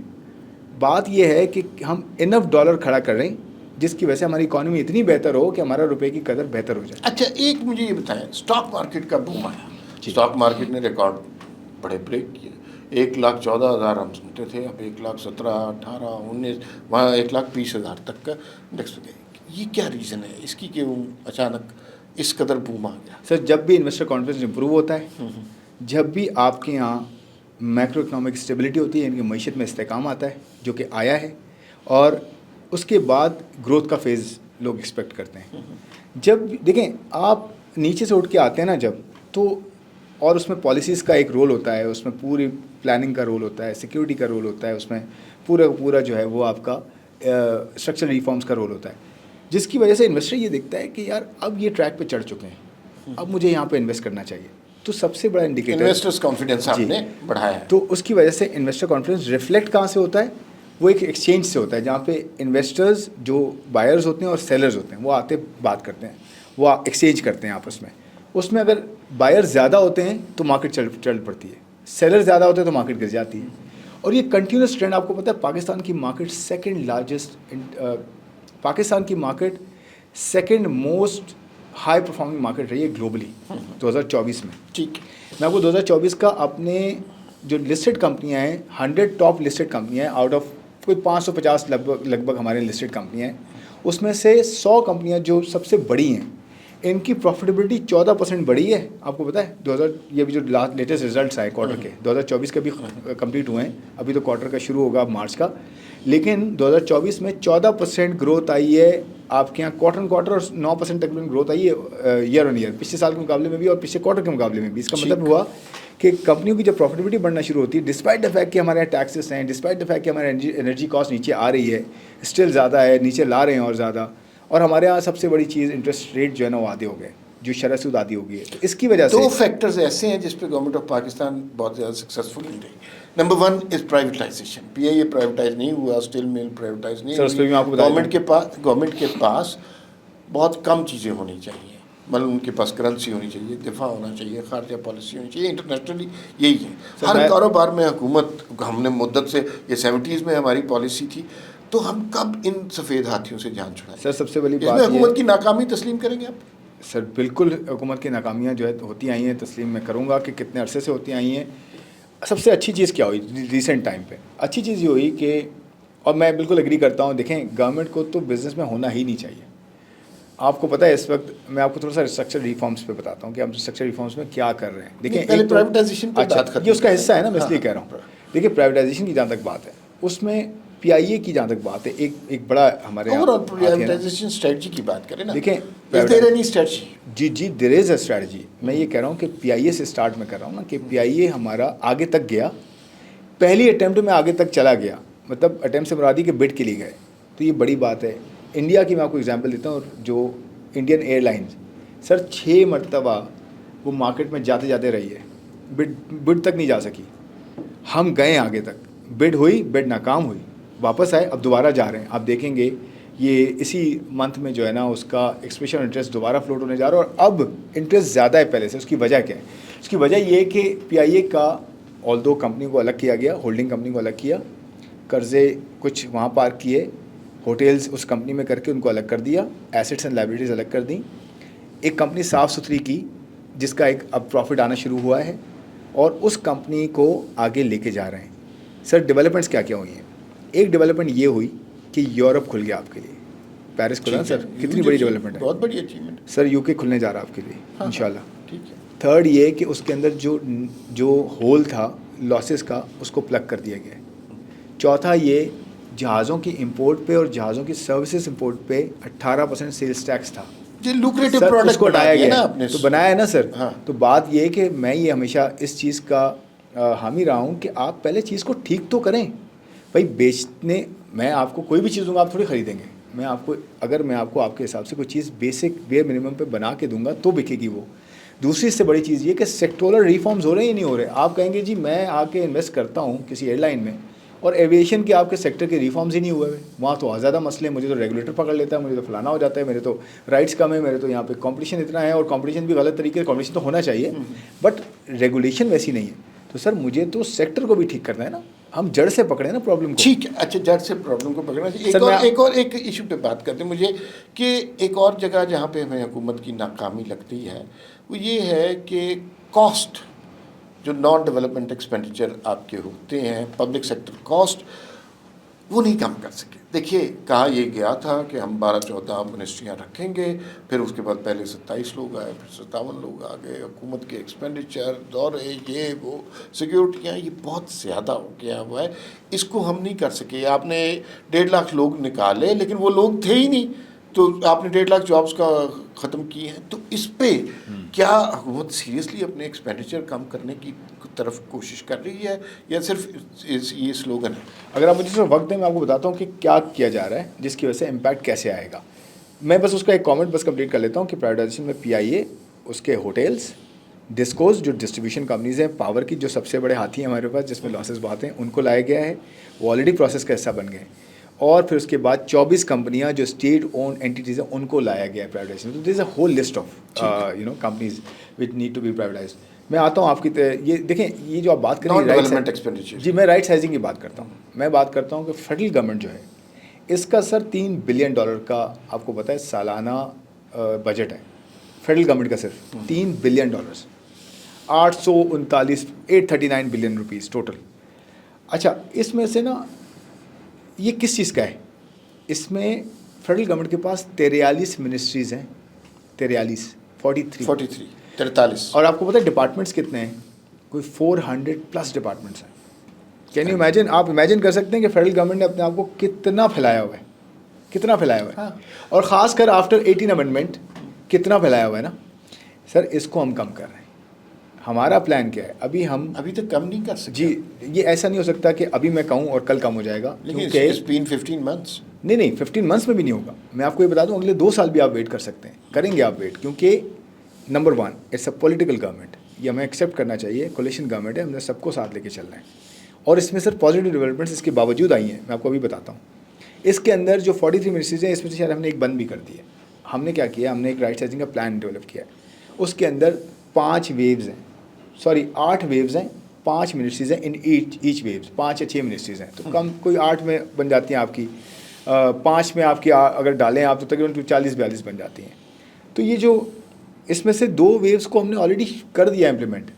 बात यह है कि हम इनफ डॉलर खड़ा कर रहे हैं, जिसकी वजह से हमारी इकॉनमी इतनी बेहतर हो कि हमारा रुपये की कदर बेहतर हो जाए। अच्छा, एक मुझे ये बताएं, स्टॉक मार्केट का बूम आया, स्टॉक मार्केट ने रिकॉर्ड बड़े ब्रेक किए। 1,14,000 हम सुनते थे, अब 1,17,000, 18,000, 19, वहाँ 1,20,000 तक का इंडेक्स हो गया। ये क्या रीज़न है इसकी कि वो अचानक इस कदर बूम आ गया? सर, जब भी इन्वेस्टर कॉन्फिडेंस इंप्रूव होता है, जब भी आपके यहाँ मैक्रो इकोनॉमिक स्टेबिलिटी होती है, इनकी मईशत में इस्तेकाम आता है, जो कि आया है, और उसके बाद ग्रोथ का फेज़ लोग एक्सपेक्ट करते हैं। जब देखें आप नीचे से उठ के आते हैं ना जब, तो और उसमें पॉलिसीज़ का एक रोल होता है, उसमें पूरी प्लानिंग का रोल होता है, सिक्योरिटी का रोल होता है, उसमें पूरा जो है वो आपका स्ट्रक्चरल रिफॉर्म्स का रोल होता है, जिसकी वजह से इन्वेस्टर ये देखता है कि यार अब ये ट्रैक पे चढ़ चुके हैं, अब मुझे यहाँ पे इन्वेस्ट करना चाहिए। तो सबसे बड़ा इंडिकेटर इन्वेस्टर्स कॉन्फिडेंस आपने बढ़ाया है। तो उसकी वजह से इन्वेस्टर कॉन्फिडेंस रिफ्लेक्ट कहाँ से होता है, वो एक एक्सचेंज से होता है, जहाँ पे इन्वेस्टर्स जो बायर्स होते हैं और सेलर्स होते हैं वो आते बात करते हैं, वो एक्सचेंज करते हैं आपस में। उसमें अगर बायर ज़्यादा होते हैं तो मार्केट चल पड़ती है, सेलर ज़्यादा होते हैं तो मार्केट गिर जाती है। और ये कंटिन्यूस ट्रेंड, आपको पता है पाकिस्तान की market second most high performing market रही है ग्लोबली 2024 में। ठीक, मैं आपको 2024 का अपने जो लिस्टेड कंपनियां हैं, 100 टॉप लिस्टेड कंपनियां हैं, आउट ऑफ कोई 550 लगभग हमारे लिस्टेड कंपनियां हैं, उसमें से 100 कंपनियां जो सबसे बड़ी हैं, इनकी प्रॉफिटेबिलिटी 14% बढ़ी है। आपको पता है 2000 ये भी जो लेटेस्ट रिजल्ट्स आए क्वार्टर के 2024 के भी कंप्लीट हुए हैं, अभी तो क्वार्टर का शुरू होगा मार्च का, लेकिन 2024 में 14% ग्रोथ आई है आपके यहाँ क्वार्टर और 9% तकरीबन ग्रोथ आई है ईयर ऑन ईयर, पिछले साल के मुकाबले में भी और पिछले क्वार्टर के मुकाबले में भी। इसका मतलब हुआ कि कंपनियों की जब प्रॉफिटेबिलिटी बढ़ना शुरू होती है, डिस्पाइट द फैक्ट कि हमारे यहाँ टैक्सेस हैं, डिस्पाइट द फैक्ट कि हमारे एनर्जी कॉस्ट नीचे आ रही है, स्टिल ज़्यादा है, नीचे ला रहे हैं और ज़्यादा, और हमारे यहाँ सबसे बड़ी चीज़ इंटरेस्ट रेट जो है ना वो आधे हो गए, जो शरह सूद आदि हो गई है। तो इसकी वजह से 2 फैक्टर्स ऐसे हैं जिस पे गवर्नमेंट ऑफ पाकिस्तान बहुत ज़्यादा सक्सेसफुल नहीं रही। Number 1 is privatisation. PIA privatise नहीं हुआ, स्टील मिल प्राइवेटाइज नहीं हुई। गवर्नमेंट के पास बहुत कम चीज़ें होनी चाहिए, मतलब उनके पास करेंसी होनी चाहिए, दिफा होना चाहिए, खारजा पॉलिसी होनी चाहिए, इंटरनेशनली यही है। हर कारोबार में हुकूमत, हमने मुद्दत से ये 70s में हमारी पॉलिसी थी, तो हम कब इन सफ़ेद हाथियों से जान छुड़ाएं? सर सबसे बड़ी बात इसमें हुकूमत की नाकामी तस्लीम करेंगे आप? सर बिल्कुल हुकूमत की नाकामियाँ जो है होती आई हैं, तस्लीम मैं करूँगा कि कितने अरसे से होती आई हैं। सबसे अच्छी चीज़ क्या हुई रिसेंट टाइम पे? अच्छी चीज़ ये हुई कि, और मैं बिल्कुल एग्री करता हूँ, देखें गवर्नमेंट को तो बिज़नेस में होना ही नहीं चाहिए। आपको पता है इस वक्त मैं आपको थोड़ा सा स्ट्रक्चर रिफॉर्म्स पे बताता हूँ कि हम स्ट्रक्चर रिफॉर्म्स में क्या कर रहे हैं। देखिए पहले प्राइवेटाइजेशन पे बात करते ये उसका हिस्सा है ना, मैं हाँ, इसलिए कह रहा हूँ। देखिए प्राइवेटाइजेशन की जहाँ तक बात है, उसमें पीआईए की जहाँ तक बात है, एक बड़ा हमारे ओवरऑल प्राइवेटाइजेशन स्ट्रेटजी की बात करें ना, देखें इज देयर एनी स्ट्रेटजी? जी देयर इज़ अ स्ट्रेटजी। मैं ये कह रहा हूँ कि पीआईए से स्टार्ट में कर रहा हूँ ना, कि पीआईए हमारा आगे तक गया, पहली अटैम्प्ट में आगे तक चला गया, मतलब अटैम्प्ट से मुरादी के बिड के लिए गए, तो ये बड़ी बात है। इंडिया की मैं आपको एग्जांपल देता हूँ, जो इंडियन एयरलाइंस सर 6 मरतबा वो मार्केट में जाते जाते रही है, बिड तक नहीं जा सकी, हम गए आगे तक, बिड हुई, बिड नाकाम हुई, वापस आए, अब दोबारा जा रहे हैं। आप देखेंगे ये इसी मंथ में जो है ना उसका एक्सप्रेशन इंटरेस्ट दोबारा फ्लोट होने जा रहा है, और अब इंटरेस्ट ज़्यादा है पहले से। उसकी वजह क्या है? उसकी वजह ये कि पीआईए का ऑल्दो कंपनी को अलग किया गया, होल्डिंग कंपनी को अलग किया, कर्जे कुछ वहाँ पार्क किए, होटल्स उस कंपनी में करके उनको अलग कर दिया, एसेट्स एंड लायबिलिटीज़ अलग कर दी, एक कंपनी साफ़ सुथरी की जिसका एक अब प्रॉफिट आना शुरू हुआ है, और उस कंपनी को आगे लेके जा रहे हैं। सर डेवलपमेंट्स क्या क्या हुई हैं? एक डेवलपमेंट ये हुई कि यूरोप खुल गया आपके लिए, पेरिस खुला सर, कितनी बड़ी डेवलपमेंट है, बहुत बड़ी अचीवमेंट। सर यूके खुलने जा रहा है आपके लिए इंशाल्लाह। ठीक है। थर्ड ये कि उसके अंदर जो होल था लॉसेस का, उसको प्लग कर दिया गया। चौथा ये जहाज़ों की इंपोर्ट पे और जहाज़ों की सर्विसेज इंपोर्ट पे 18% सेल्स टैक्स था, जो लुक्रेटिव सर प्रोडक्ट उसको हटाया गया ना आपने, तो बनाया है ना सर। हाँ। तो बात ये है कि मैं ये हमेशा इस चीज़ का हामी रहा हूँ कि आप पहले चीज़ को ठीक तो करें भाई। बेचने, मैं आपको कोई भी चीज़ दूंगा आप थोड़ी खरीदेंगे, मैं आपको आपके हिसाब से कोई चीज़ बेसिक बेयर मिनिमम पे बना के दूंगा तो बिकेगी वो। दूसरी इससे बड़ी चीज़ ये कि सेक्टोरल रिफॉर्म्स हो रहे हैं या नहीं हो रहे। आप कहेंगे जी मैं आके इन्वेस्ट करता हूँ किसी एयरलाइन में और एविएशन के आपके सेक्टर के रिफॉर्म्स ही नहीं हुए, वहाँ तो और ज़्यादा मसले, मुझे तो रेगुलेटर पकड़ लेता है, मुझे तो फलाना हो जाता है, मेरे तो राइट्स कम है, मेरे तो यहाँ पे कंपटीशन इतना है, और कंपटीशन भी गलत तरीके से, कंपटीशन तो होना चाहिए बट रेगुलेशन वैसी नहीं है। तो सर मुझे तो सेक्टर को भी ठीक करना है ना, हम जड़ से पकड़े ना प्रॉब्लम को। ठीक है, अच्छा जड़ से प्रॉब्लम को पकड़ना चाहिए। एक इशू पे बात करते हैं मुझे कि एक और जगह जहाँ पे हमें हुकूमत की नाकामी लगती है वो ये है कि कॉस्ट, जो नॉन डेवलपमेंट एक्सपेंडिचर आपके होते हैं, पब्लिक सेक्टर कॉस्ट, वो नहीं काम कर सके। देखिए, कहा ये गया था कि हम 12-14 मिनिस्ट्रियाँ रखेंगे, फिर उसके बाद पहले 27 लोग आए, फिर 57 लोग आ गए, हुकूमत के एक्सपेंडिचर, दौरे, ये वो, सिक्योरिटियाँ, ये बहुत ज़्यादा हो गया हुआ है, इसको हम नहीं कर सके। आपने 1.5 लाख लोग निकाले, लेकिन वो लोग थे ही नहीं, तो आपने 1.5 लाख जॉब्स का ख़त्म किए हैं। तो इस पे क्या हुकूमत सीरियसली अपने एक्सपेंडिचर कम करने की तरफ कोशिश कर रही है, या सिर्फ ये स्लोगन है? अगर आप मुझे सिर्फ वक्त दें, मैं आपको बताता हूँ कि क्या किया जा रहा है, जिसकी वजह से इम्पैक्ट कैसे आएगा। मैं बस उसका एक कमेंट बस कंप्लीट कर लेता हूँ कि प्राइवेटाइजेशन में पीआईए, उसके होटल्स, डिस्कोज जो डिस्ट्रीब्यूशन कंपनीज हैं, पावर की जो सबसे बड़े हाथी हैं हमारे पास जिसमें लॉसेस बहुत हैं, उनको लाया गया है, वो ऑलरेडी प्रोसेस का हिस्सा बन गए। और फिर उसके बाद 24 कंपनियां जो स्टेट ओन एंटिटीज़ हैं उनको लाया गया है प्राइवेटाइजेशन। तो this is a whole list of companies which need to be privatised. मैं आता हूँ आपकी ये देखें, ये जो आप बात करें डेवलपमेंट एक्सपेंडिचर, जी मैं राइट साइजिंग की बात करता हूँ। मैं बात करता हूँ कि फेडरल गवर्नमेंट जो है इसका सर $3 बिलियन का आपको पता है सालाना बजट है फेडरल गवर्नमेंट का, सिर्फ $3 बिलियन, 839 बिलियन रुपीज़ टोटल। अच्छा, इसमें से ना ये किस चीज़ का है? इसमें फेडरल गवर्नमेंट के पास 43 मिनिस्ट्रीज़ हैं, 43 और आपको पता है डिपार्टमेंट्स कितने हैं? कोई 400+ डिपार्टमेंट्स हैं। Can you imagine? आप इमेजिन कर सकते हैं कि फेडरल गवर्नमेंट ने अपने आप को कितना फैलाया हुआ है, कितना फैलाया हुआ है। हाँ। और ख़ासकर आफ्टर 18 अमेंडमेंट कितना फैलाया हुआ है ना सर। इसको हम कम कर रहे हैं। हमारा प्लान क्या है? अभी तक कम नहीं कर सकते जी, ये ऐसा नहीं हो सकता कि अभी मैं कहूँ और कल कम हो जाएगा, लेकिन 15 मंथ्स नहीं 15 मंथ्स में भी नहीं होगा। मैं आपको ये बता दूं, अगले 2 साल भी आप वेट कर सकते हैं, करेंगे आप वेट, क्योंकि number 1 it's a political government, ये हमें एक्सेप्ट करना चाहिए। कोलिशन गवर्नमेंट है, हमने सबको साथ लेके चलना है। और इसमें सर पॉजिटिव डेवलपमेंट्स इसके बावजूद आई हैं, मैं आपको अभी बताता हूँ। इसके अंदर जो 43 मिनिस्ट्रीज हैं, इसमें से शायद हमने एक बंद भी कर दी है। हमने क्या किया, हमने एक राइट साइजिंग का प्लान डेवलप किया है। उसके अंदर 8 वेव्स हैं, 5 मिनिस्ट्रीज़ हैं इन ईच वेव्स, 5 या 6 मिनिस्ट्रीज़ हैं। तो कम कोई 8 में बन जाती हैं आपकी, 5 में आपकी अगर डालें आप तो तकरीबन 40-42 बन जाती हैं। तो ये जो इसमें से 2 वेव्स को हमने ऑलरेडी कर दिया इम्प्लीमेंट।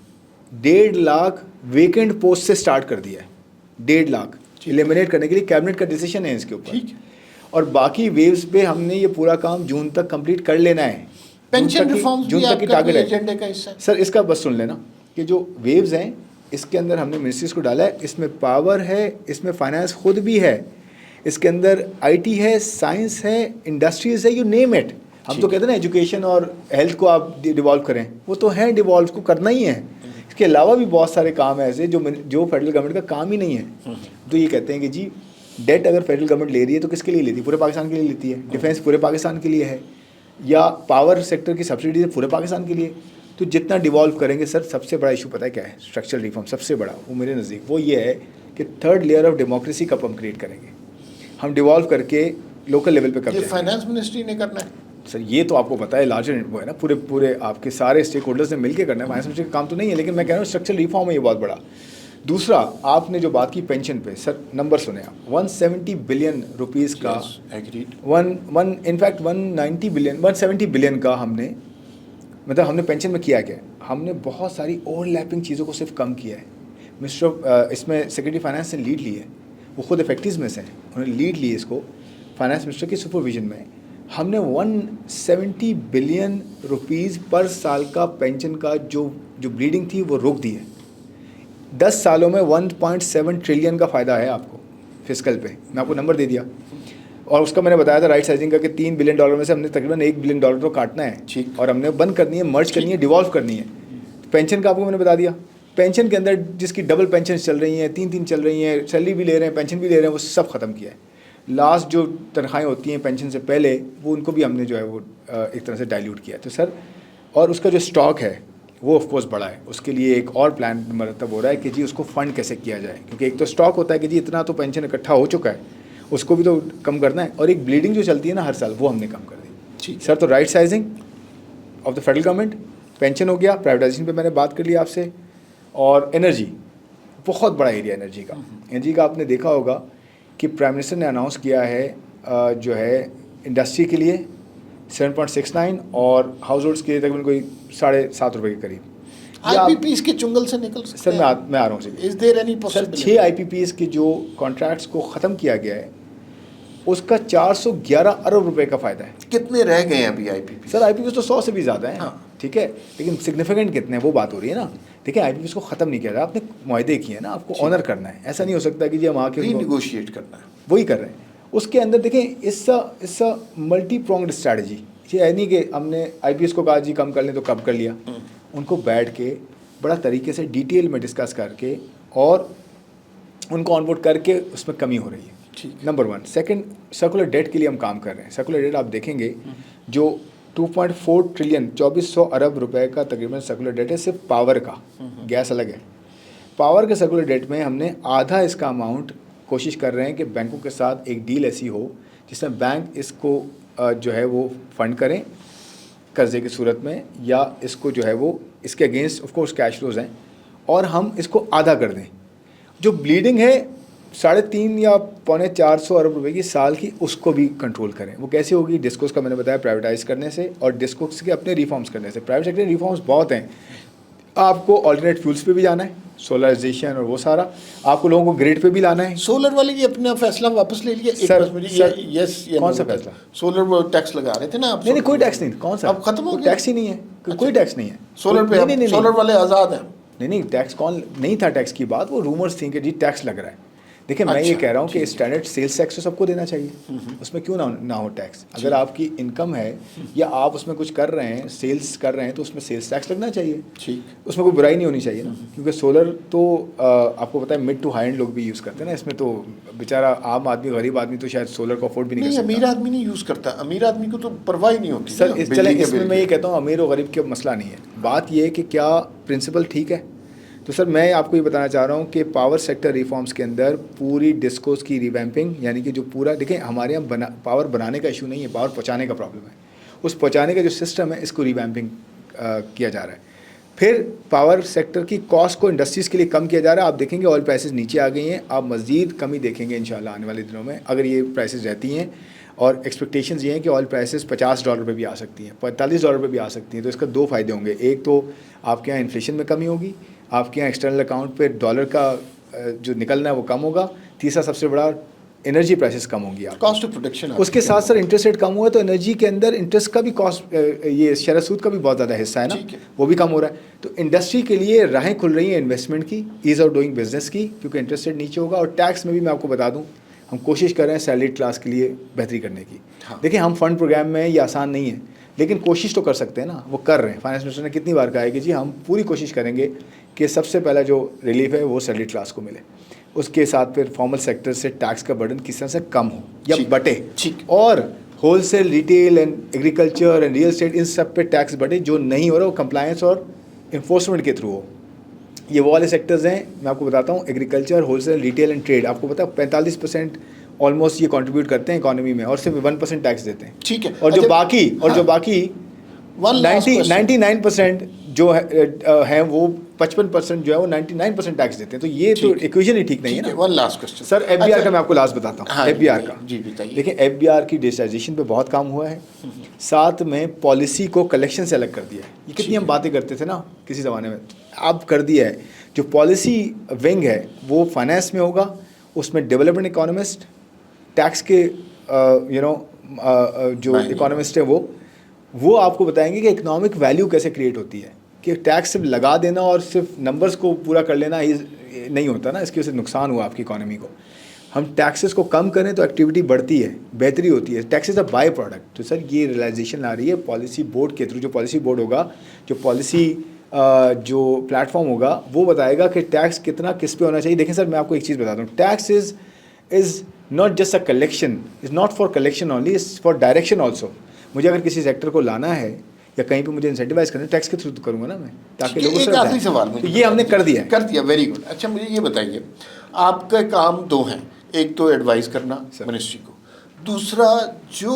1.5 लाख वेकेंट पोस्ट से स्टार्ट कर दिया है, 1.5 लाख एलिमिनेट करने के लिए कैबिनेट का डिसीजन है इसके ऊपर। और बाकी वेव्स पे हमने ये पूरा काम जून तक कंप्लीट कर लेना है। पेंशन रिफॉर्म्स जून तक की टारगेट है एजेंडे का हिस्सा। सर इसका बस सुन लेना कि जो वेव्स हैं इसके अंदर हमने मिनिस्ट्रीज को डाला है। इसमें पावर है, इसमें फाइनेंस खुद भी है, इसके अंदर आईटी है, साइंस है, इंडस्ट्रीज है, यू नेम इट। हम तो कहते हैं ना एजुकेशन और हेल्थ को आप डिवॉल्व करें, वो तो है डिवॉल्व, को करना ही है। इसके अलावा भी बहुत सारे काम हैं ऐसे जो फेडरल गवर्नमेंट का काम ही नहीं है। तो ये कहते हैं कि जी डेट अगर फेडरल गवर्नमेंट ले रही है तो किसके लिए लेती है? पूरे पाकिस्तान के लिए लेती है। डिफेंस पूरे पाकिस्तान के लिए है, या पावर सेक्टर की सब्सिडी पूरे पाकिस्तान के लिए। तो जितना डिवॉल्व करेंगे सर, सबसे बड़ा इशू पता है क्या है? स्ट्रक्चरल रिफॉर्म सबसे बड़ा, वो मेरे नज़दीक वो ये है कि 3rd लेयर ऑफ डेमोक्रेसी कब हम क्रिएट करेंगे। हम डिवॉल्व करके लोकल लेवल पे कर फाइनेंस मिनिस्ट्री ने करना है सर, ये तो आपको पता है लार्जर वो है ना, पूरे आपके सारे स्टेक होल्डर्स ने मिलकर करना है। फाइनेंस मिनिस्ट्री का काम तो नहीं है, लेकिन मैं कह रहा हूँ स्ट्रक्चरल रिफॉर्म है ये बहुत बड़ा। दूसरा, आपने जो बात की पेंशन पे, सर नंबर सुने आप, 170 बिलियन रुपीज़ का, इनफैक्ट 170 बिलियन का हमने, मतलब हमने पेंशन में किया क्या? हमने बहुत सारी ओवरलैपिंग चीज़ों को सिर्फ कम किया है। इसमें सेक्रेटरी फाइनेंस ने लीड ली है, वो खुद इफेक्टिव में से हैं, उन्होंने लीड ली इसको फाइनेंस मिनिस्टर की सुपरविजन में। हमने 170 बिलियन रुपीज़ पर साल का पेंशन का जो ब्लीडिंग थी वो रोक दी है। 10 सालों में 1.7 ट्रिलियन का फ़ायदा है आपको फिस्कल पे, मैं आपको नंबर दे दिया। और उसका मैंने बताया था राइट साइजिंग का कि $3 बिलियन में से हमने तकरीबन $1 बिलियन तो काटना है, ठीक, और हमने बंद करनी है, मर्ज करनी है, डिवॉल्व करनी है। पेंशन का आपको मैंने बता दिया। पेंशन के अंदर जिसकी डबल पेंशन चल रही हैं, 3 चल रही हैं, सैलरी भी ले रहे हैं, पेंशन भी ले रहे हैं, वो सब ख़त्म किया है। लास्ट जो तनख्वाहें होती हैं पेंशन से पहले, वो उनको भी हमने जो है वो एक तरह से डाइल्यूट किया है। तो सर, और उसका जो स्टॉक है वो ऑफ कोर्स बड़ा है, उसके लिए एक और प्लान मरतब हो रहा है कि जी उसको फ़ंड कैसे किया जाए, क्योंकि एक तो स्टॉक होता है कि जी इतना तो पेंशन इकट्ठा हो चुका है, उसको भी तो कम करना है, और एक ब्लीडिंग जो चलती है ना हर साल, वो हमने कम कर दी। ठीक सर, तो right sizing of the federal government, pension हो गया, प्राइवेटाइजेशन पे मैंने बात कर ली आपसे, और एनर्जी बहुत बड़ा एरिया एनर्जी का। एनर्जी का आपने देखा होगा कि प्राइम मिनिस्टर ने अनाउंस किया है जो है इंडस्ट्री के लिए 7.69 और हाउस होल्ड्स के लिए तकरीबन कोई ₹7.5 के करीब। या आप- IPPs के चुंगल से निकल सकते सर हैं? मैं आ रहा हूँ is there any sir possibility? 6 IPPs के जो कॉन्ट्रैक्ट्स को ख़त्म किया गया है उसका 411 अरब रुपए का फ़ायदा है। कितने रह गए हैं अभी IPPs? सर IPPs तो 100 से भी ज़्यादा है। हाँ। ठीक है, लेकिन सिग्निफिकेंट कितने हैं वो बात हो रही है ना। देखिए IPPs को ख़त्म नहीं किया था, आपने मुआहदे किए हैं ना, आपको ऑनर करना है। ऐसा नहीं हो सकता कि जी हम आके उनको- रीनिगोशिएट करना है। वही कर रहे हैं। उसके अंदर देखें it's a multi pronged strategy. ये है नहीं कि हमने IPPs को कहा जी कम कर लें तो कम कर लिया। उनको बैठ के बड़ा तरीके से डिटेल में डिस्कस करके और उनको ऑनबोर्ड करके उसमें कमी हो रही है। ठीक। नंबर 1। सेकंड, सर्कुलर डेट के लिए हम काम कर रहे हैं। सर्कुलर डेट आप देखेंगे जो 2.4 ट्रिलियन 2400 अरब रुपए का तकरीबन सर्कुलर डेट है सिर्फ पावर का। गैस अलग है। पावर के सर्कुलर डेट में हमने आधा इसका अमाउंट कोशिश कर रहे हैं कि बैंकों के साथ एक डील ऐसी हो जिसमें बैंक इसको जो है वो फंड करें कर्जे की सूरत में, या इसको जो है वो इसके against of course cash flows हैं, और हम इसको आधा कर दें। जो ब्लीडिंग है 3.5 या 450 अरब रुपए की साल की, उसको भी कंट्रोल करें। वो कैसे होगी? डिस्कोस का मैंने बताया, प्राइवेटाइज करने से और डिस्कोस के अपने रिफॉर्म्स करने से। प्राइवेट सेक्टर रिफॉर्म्स बहुत हैं। आपको ऑल्टरनेट फ्यूल्स पे भी जाना है, सोलराइजेशन और वो सारा। आपको लोगों को ग्रिड पे भी लाना है। सोलर वाले ये अपना फैसला वापस ले लिया? सर, यस, कौन सा फैसला? सोलर वो टैक्स लगा रहे थे ना आप? नहीं, कोई टैक्स नहीं। कौन सा? अब खत्म हो कोई गया? टैक्स ही नहीं है। कोई टैक्स नहीं है सोलर पे? नहीं, सोलर वाले आज़ाद हैं? नहीं, टैक्स कौन नहीं था? टैक्स की बात वो रूमर्स थी कि जी टैक्स लग रहा है। देखिए मैं ये अच्छा, कह रहा हूँ कि स्टैंडर्ड सेल्स टैक्स तो सबको देना चाहिए, उसमें क्यों ना हो टैक्स। अगर आपकी इनकम है या आप उसमें कुछ कर रहे हैं, सेल्स कर रहे हैं, तो उसमें सेल्स टैक्स लगना चाहिए। ठीक। उसमें कोई बुराई नहीं होनी चाहिए ना, क्योंकि सोलर तो आपको पता है मिड टू हाई एंड लोग भी यूज़ करते हैं ना। इसमें तो बेचारा आम आदमी, गरीब आदमी तो शायद सोलर को अफोर्ड भी नहीं कर सकता। अमीर आदमी नहीं यूज़ करता। अमीर आदमी को तो परवाह ही नहीं होती सर ना, चले बिजली के इसमें बिल मैं ये की। कहता हूँ अमीर और गरीब का मसला नहीं है। बात ये है कि क्या प्रिंसिपल ठीक है। तो सर मैं आपको ये बताना चाह रहा हूँ कि पावर सेक्टर रिफॉर्म्स के अंदर पूरी डिस्कोस की रिवैम्पिंग, यानी कि जो पूरा देखें हमारे यहाँ पावर बनाने का इशू नहीं है, पावर पहुँचाने का प्रॉब्लम है। उस पहुँचाने का जो सिस्टम है इसको रिवैम्पिंग किया जा रहा है। फिर पावर सेक्टर की कॉस्ट को इंडस्ट्रीज़ के लिए कम किया जा रहा है। आप देखेंगे ऑयल प्राइसेस नीचे आ गई हैं, आप मज़ीद कमी देखेंगे इंशाल्लाह आने वाले दिनों में अगर ये प्राइसेस रहती हैं। और एक्सपेक्टेशंस ये हैं कि ऑयल प्राइसेस $50 पे भी आ सकती हैं, $45 पे भी आ सकती हैं। तो इसका दो फ़ायदे होंगे। एक तो आपके यहाँ इन्फ्लेशन में कमी होगी, आपके यहाँ एक्सटर्नल अकाउंट पे डॉलर का जो निकलना है वो कम होगा। तीसरा सबसे बड़ा, एनर्जी प्राइसेस कम होंगी आप। Cost of production. उसके साथ सर इंटरेस्ट रेट कम हुआ है, तो एनर्जी के अंदर इंटरेस्ट का भी कॉस्ट, ये शरह सूद का भी बहुत ज़्यादा हिस्सा है ना, वो भी कम हो रहा है। तो इंडस्ट्री के लिए राहें खुल रही हैं इन्वेस्टमेंट की, ईज़ ऑफ डूइंग बिजनेस की, क्योंकि इंटरेस्ट रेट नीचे होगा। और टैक्स में भी मैं आपको बता दूँ हम कोशिश कर रहे हैं सैलरी क्लास के लिए बेहतरी करने की। हाँ। देखिए हम फंड प्रोग्राम में ये आसान नहीं है, लेकिन कोशिश तो कर सकते हैं ना, वो कर रहे हैं। फाइनेंस मिनिस्टर ने कितनी बार कहा है कि जी हम पूरी कोशिश करेंगे कि सबसे पहला जो रिलीफ है वो सैलरी क्लास को मिले। उसके साथ फिर फॉर्मल सेक्टर से टैक्स का बर्डन किस तरह से कम हो या बटे। और wholesale, retail and agriculture and real estate, इन सब पे टैक्स बढ़े। जो नहीं हो रहा वो कंप्लायंस और इन्फोर्समेंट के थ्रू हो। ये वो वाले सेक्टर्स हैं, मैं आपको बताता हूँ, agriculture, wholesale, retail and trade. आपको पता है 45% ऑलमोस्ट ये कंट्रीब्यूट करते हैं इकोनॉमी में, और सिर्फ 1% टैक्स देते हैं। ठीक है। और जो बाकी, और जो बाकी 99% जो है वो 55% जो है वो 99% टैक्स देते हैं। तो ये तो इक्वेशन ही ठीक नहीं है ना। One last question sir FBR का मैं आपको लास्ट बताता हूँ। हाँ, FBR का जी बताइए। देखिए FBR की डिजिटाइजेशन पे बहुत काम हुआ है, साथ में पॉलिसी को कलेक्शन से अलग कर दिया है। ये कितनी हम बातें करते थे ना किसी ज़माने में, अब कर दिया है। जो पॉलिसी विंग है वो फाइनेंस में होगा, उसमें डेवलपमेंट इकोनॉमिस्ट, टैक्स के जो इकोनॉमिस्ट है वो आपको बताएंगे कि इकोनॉमिक वैल्यू कैसे क्रिएट होती है, कि टैक्स सिर्फ लगा देना और सिर्फ नंबर्स को पूरा कर लेना ही नहीं होता ना, इसकी वजह से नुकसान हुआ आपकी इकोनॉमी को। हम टैक्सेस को कम करें तो एक्टिविटी बढ़ती है, बेहतरी होती है। Taxes a by product. तो सर ये रियलाइजेशन आ रही है पॉलिसी बोर्ड के थ्रू। जो पॉलिसी बोर्ड होगा, जो पॉलिसी जो प्लेटफॉर्म होगा, वो बताएगा कि टैक्स कितना किस पे होना चाहिए। देखें सर मैं आपको एक चीज़ बताता हूँ, tax is not just a collection, is not for collection only, is for direction also. मुझे अगर किसी सेक्टर को लाना है या कहीं पे मुझे इंसेंटिवाइज करना है, टैक्स के थ्रू तो करूँगा ना मैं, ताकि लोगों से। आखिरी सवाल तो ये हमने कर दिया है। Very good. अच्छा मुझे ये बताइए, आपका काम दो हैं, एक तो एडवाइस करना मिनिस्ट्री को, दूसरा जो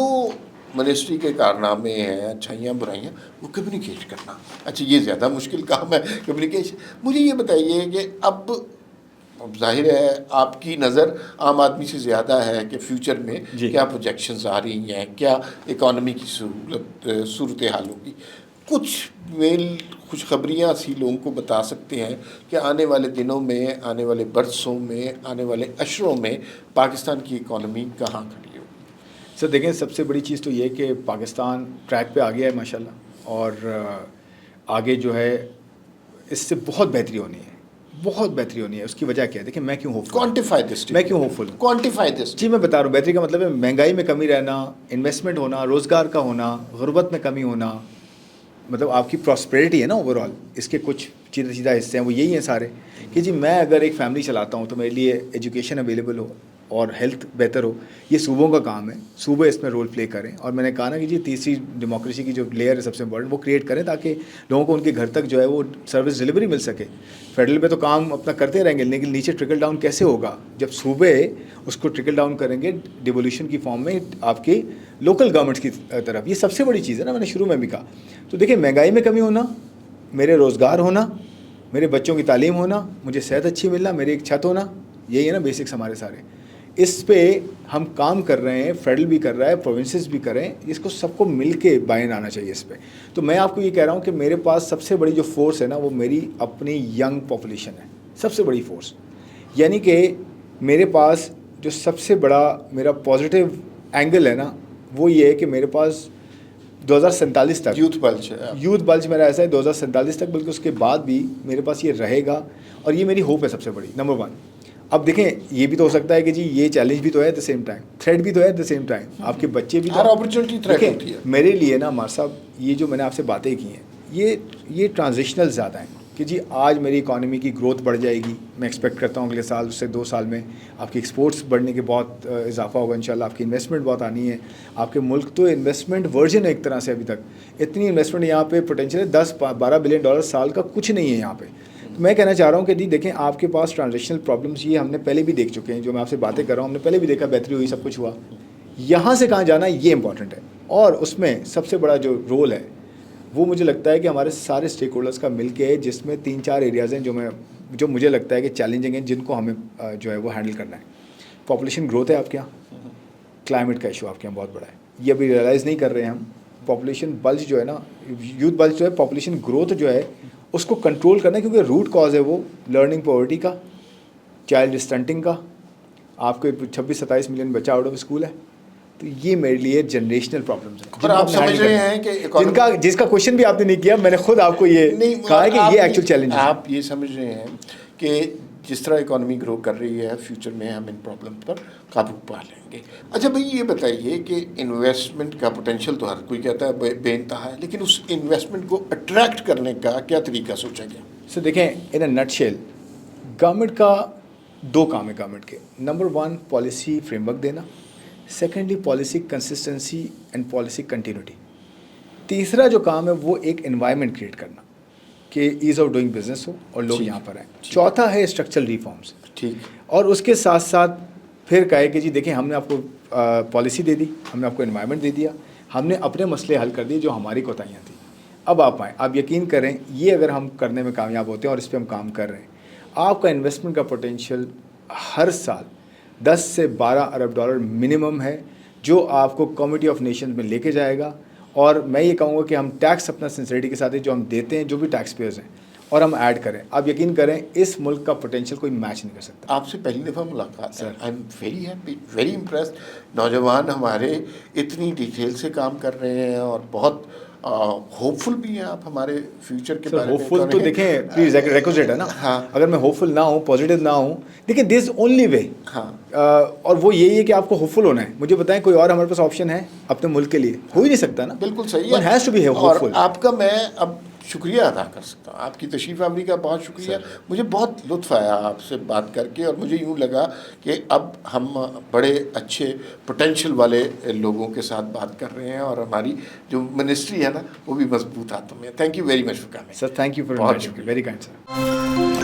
मिनिस्ट्री के कारनामे हैं, अच्छाइयाँ बुराइयाँ, वो कम्युनिकेट करना। अच्छा ये ज़्यादा मुश्किल काम है कम्युनिकेशन। मुझे ये बताइए कि अब जाहिर है आपकी नज़र आम आदमी से ज़्यादा है कि फ्यूचर में क्या प्रोजेक्शंस आ रही हैं, क्या इकॉनमी की सूरत हाल होगी। कुछ मेल खुशखबरियाँ सी लोगों को बता सकते हैं कि आने वाले दिनों में, आने वाले बरसों में, आने वाले अशरों में पाकिस्तान की इकॉनमी कहाँ खड़ी होगी? सर देखें, सबसे बड़ी चीज़ तो ये कि पाकिस्तान ट्रैक पे आ गया है माशाल्लाह, और आगे जो है इससे बहुत बेहतरी होनी है, बहुत बेहतरी होनी है। उसकी वजह क्या है? देखिए, मैं क्यों होपफुल, क्वांटिफाई दिस, मैं क्यों होपफुल हूँ? Quantify this. जी, मैं बता रहा हूँ, बेहतरी का मतलब है महंगाई में कमी रहना, इन्वेस्टमेंट होना, रोज़गार का होना, गुर्बत में कमी होना, मतलब आपकी प्रॉस्पेरिटी है ना ओवरऑल। इसके कुछ सीधा सीधा हिस्से हैं, वो यही हैं सारे, कि जी मैं अगर एक फैमिली चलाता हूँ तो मेरे लिए एजुकेशन अवेलेबल हो और हेल्थ बेहतर हो। ये सूबों का काम है, सूबे इसमें रोल प्ले करें। और मैंने कहा ना कि जी तीसरी डेमोक्रेसी की जो लेयर है सबसे इम्पोर्टेंट, वो क्रिएट करें ताकि लोगों को उनके घर तक जो है वो सर्विस डिलीवरी मिल सके। फेडरल पे तो काम अपना करते रहेंगे, लेकिन नीचे ट्रिकल डाउन कैसे होगा? जब सूबे उसको ट्रिकल डाउन करेंगे डिवोल्यूशन की फॉर्म में आपकी लोकल गवर्नमेंट्स की तरफ। ये सबसे बड़ी चीज़ है ना, मैंने शुरू में भी कहा। तो देखिए, महंगाई में कमी होना, मेरे रोज़गार होना, मेरे बच्चों की तालीम होना, मुझे सेहत अच्छी मिलना, मेरी एक छत होना, यही है ना बेसिक्स हमारे सारे। इस पे हम काम कर रहे हैं, फेडरल भी कर रहा है, प्रोविंसेस भी कर रहे हैं, इसको सबको मिल के बाइन आना चाहिए इस पे। तो मैं आपको ये कह रहा हूँ कि मेरे पास सबसे बड़ी जो फोर्स है ना, वो मेरी अपनी यंग पॉपुलेशन है, सबसे बड़ी फोर्स। यानी कि मेरे पास जो सबसे बड़ा मेरा पॉजिटिव एंगल है ना, वो ये है कि मेरे पास 2047 तक यूथ बल्ज है। यूथ बल्ज मेरा ऐसा है 2047 तक, बल्कि उसके बाद भी मेरे पास ये रहेगा। और ये मेरी होप है सबसे बड़ी, नंबर 1। अब देखें, ये भी तो हो सकता है कि जी ये चैलेंज भी तो है at the same time, threat भी तो है एट द सेम टाइम। आपके बच्चे भी तो, हर अपॉर्चुनिटी थ्रेट होती है। मेरे लिए ना मार साहब, ये जो मैंने आपसे बातें की हैं, ये ट्रांजिशनल ज़्यादा हैं कि जी आज मेरी इकॉनमी की ग्रोथ बढ़ जाएगी। मैं एक्सपेक्ट करता हूँ अगले साल उससे 2 साल में आपकी एक्सपोर्ट्स बढ़ने के बहुत इजाफा होगा इंशाल्लाह। आपकी इन्वेस्टमेंट बहुत आनी है। आपके मुल्क तो इन्वेस्टमेंट वर्जन है एक तरह से, अभी तक इतनी इन्वेस्टमेंट यहाँ पे पोटेंशियल है, 10-12 बिलियन डॉलर साल का कुछ नहीं है यहाँ पे। तो मैं कहना चाह रहा हूँ कि जी देखें, आपके पास ट्रांजेक्शनल प्रॉब्लम्स ये हमने पहले भी देख चुके हैं, जो मैं आपसे बातें कर रहा हूँ हमने पहले भी देखा, बेहतरी हुई, सब कुछ हुआ। यहाँ से कहाँ जाना ये इंपॉर्टेंट है। और उसमें सबसे बड़ा जो रोल है वो मुझे लगता है कि हमारे सारे स्टेक होल्डर्स का मिल के है, जिसमें 3-4 एरियाज़ हैं जो मुझे लगता है कि चैलेंजिंग हैं, जिनको हमें जो है वो हैंडल करना है। पॉपुलेशन ग्रोथ है आपके यहाँ, क्लाइमेट का इशू आपके यहाँ बहुत बड़ा है, ये अभी रियलाइज़ नहीं कर रहे हैं हम। पॉपुलेशन बल्ज जो है ना, यूथ बल्ज जो है, पॉपुलेशन ग्रोथ जो है उसको कंट्रोल करना है, क्योंकि रूट कॉज है वो लर्निंग पॉवर्टी का, चाइल्ड स्टंटिंग का। आपको 26-27 मिलियन बच्चा आउट ऑफ स्कूल है। तो ये मेरे लिए जनरेशनल प्रॉब्लम्स हैं। पर आप समझ रहे हैं कि जिसका क्वेश्चन भी आपने नहीं किया, मैंने खुद आपको ये कहा है कि ये एक्चुअल चैलेंज है। आप ये समझ रहे हैं कि जिस तरह इकॉनमी ग्रो कर रही है, फ्यूचर में हम इन प्रॉब्लम पर काबू पा लेंगे। अच्छा भाई, ये बताइए कि इन्वेस्टमेंट का पोटेंशियल तो हर कोई कहता है बेनतहा है, लेकिन उस इन्वेस्टमेंट को अट्रैक्ट करने का क्या तरीका सोचा गया? सो देखें, इन अ नटशेल गवर्नमेंट का 2 काम है गवर्नमेंट के। नंबर 1 पॉलिसी फ्रेमवर्क देना, secondly policy consistency and policy continuity. तीसरा जो काम है वो एक एनवायरनमेंट क्रिएट करना कि ईज़ ऑफ डूइंग बिजनेस हो और लोग यहाँ पर आएँ। चौथा है स्ट्रक्चरल रिफॉर्म्स। ठीक। और उसके साथ साथ फिर कहे कि जी देखिए, हमने आपको पॉलिसी दे दी, हमने आपको एनवायरनमेंट दे दिया, हमने अपने मसले हल कर दिए जो हमारी कोताहियाँ थी। अब आप आएँ, आप यकीन करें, ये अगर हम करने में कामयाब होते हैं और इस पर हम काम कर रहे हैं, आपका इन्वेस्टमेंट का पोटेंशियल हर साल 10 से 12 अरब डॉलर मिनिमम है, जो आपको कमिटी ऑफ नेशंस में लेके जाएगा। और मैं ये कहूँगा कि हम टैक्स अपना सिंसियरिटी के साथ ही जो हम देते हैं, जो भी टैक्स पेयर्स हैं, और हम ऐड करें, आप यकीन करें इस मुल्क का पोटेंशियल कोई मैच नहीं कर सकता। आपसे पहली दफ़ा मुलाकात है, I am very happy, very impressed. नौजवान हमारे इतनी डिटेल से काम कर रहे हैं और बहुत होपफुल भी हैं आप हमारे फ्यूचर के बारे में। होपफुल तो देखें प्लीज रिक्विजिट है ना। हाँ। अगर मैं होपफुल ना हूँ, पॉजिटिव ना हूँ, देखिए दिस ओनली वे। हाँ। और वो यही है कि आपको होपफुल होना है। मुझे बताएं कोई और हमारे पास ऑप्शन है अपने मुल्क के लिए? हो ही नहीं सकता ना। बिल्कुल सही है। One has to be hopeful। और आपका मैं अब शुक्रिया अदा कर सकता हूँ, आपकी तशरीफ़ आवरी का बहुत शुक्रिया। मुझे बहुत लुत्फ़ आया आपसे बात करके, और मुझे यूँ लगा कि अब हम बड़े अच्छे पोटेंशियल वाले लोगों के साथ बात कर रहे हैं, और हमारी जो मिनिस्ट्री है ना, वो भी मजबूत हाथों में। Thank you very much for coming sir. Thank you for बहुत वेरी काइंड सर।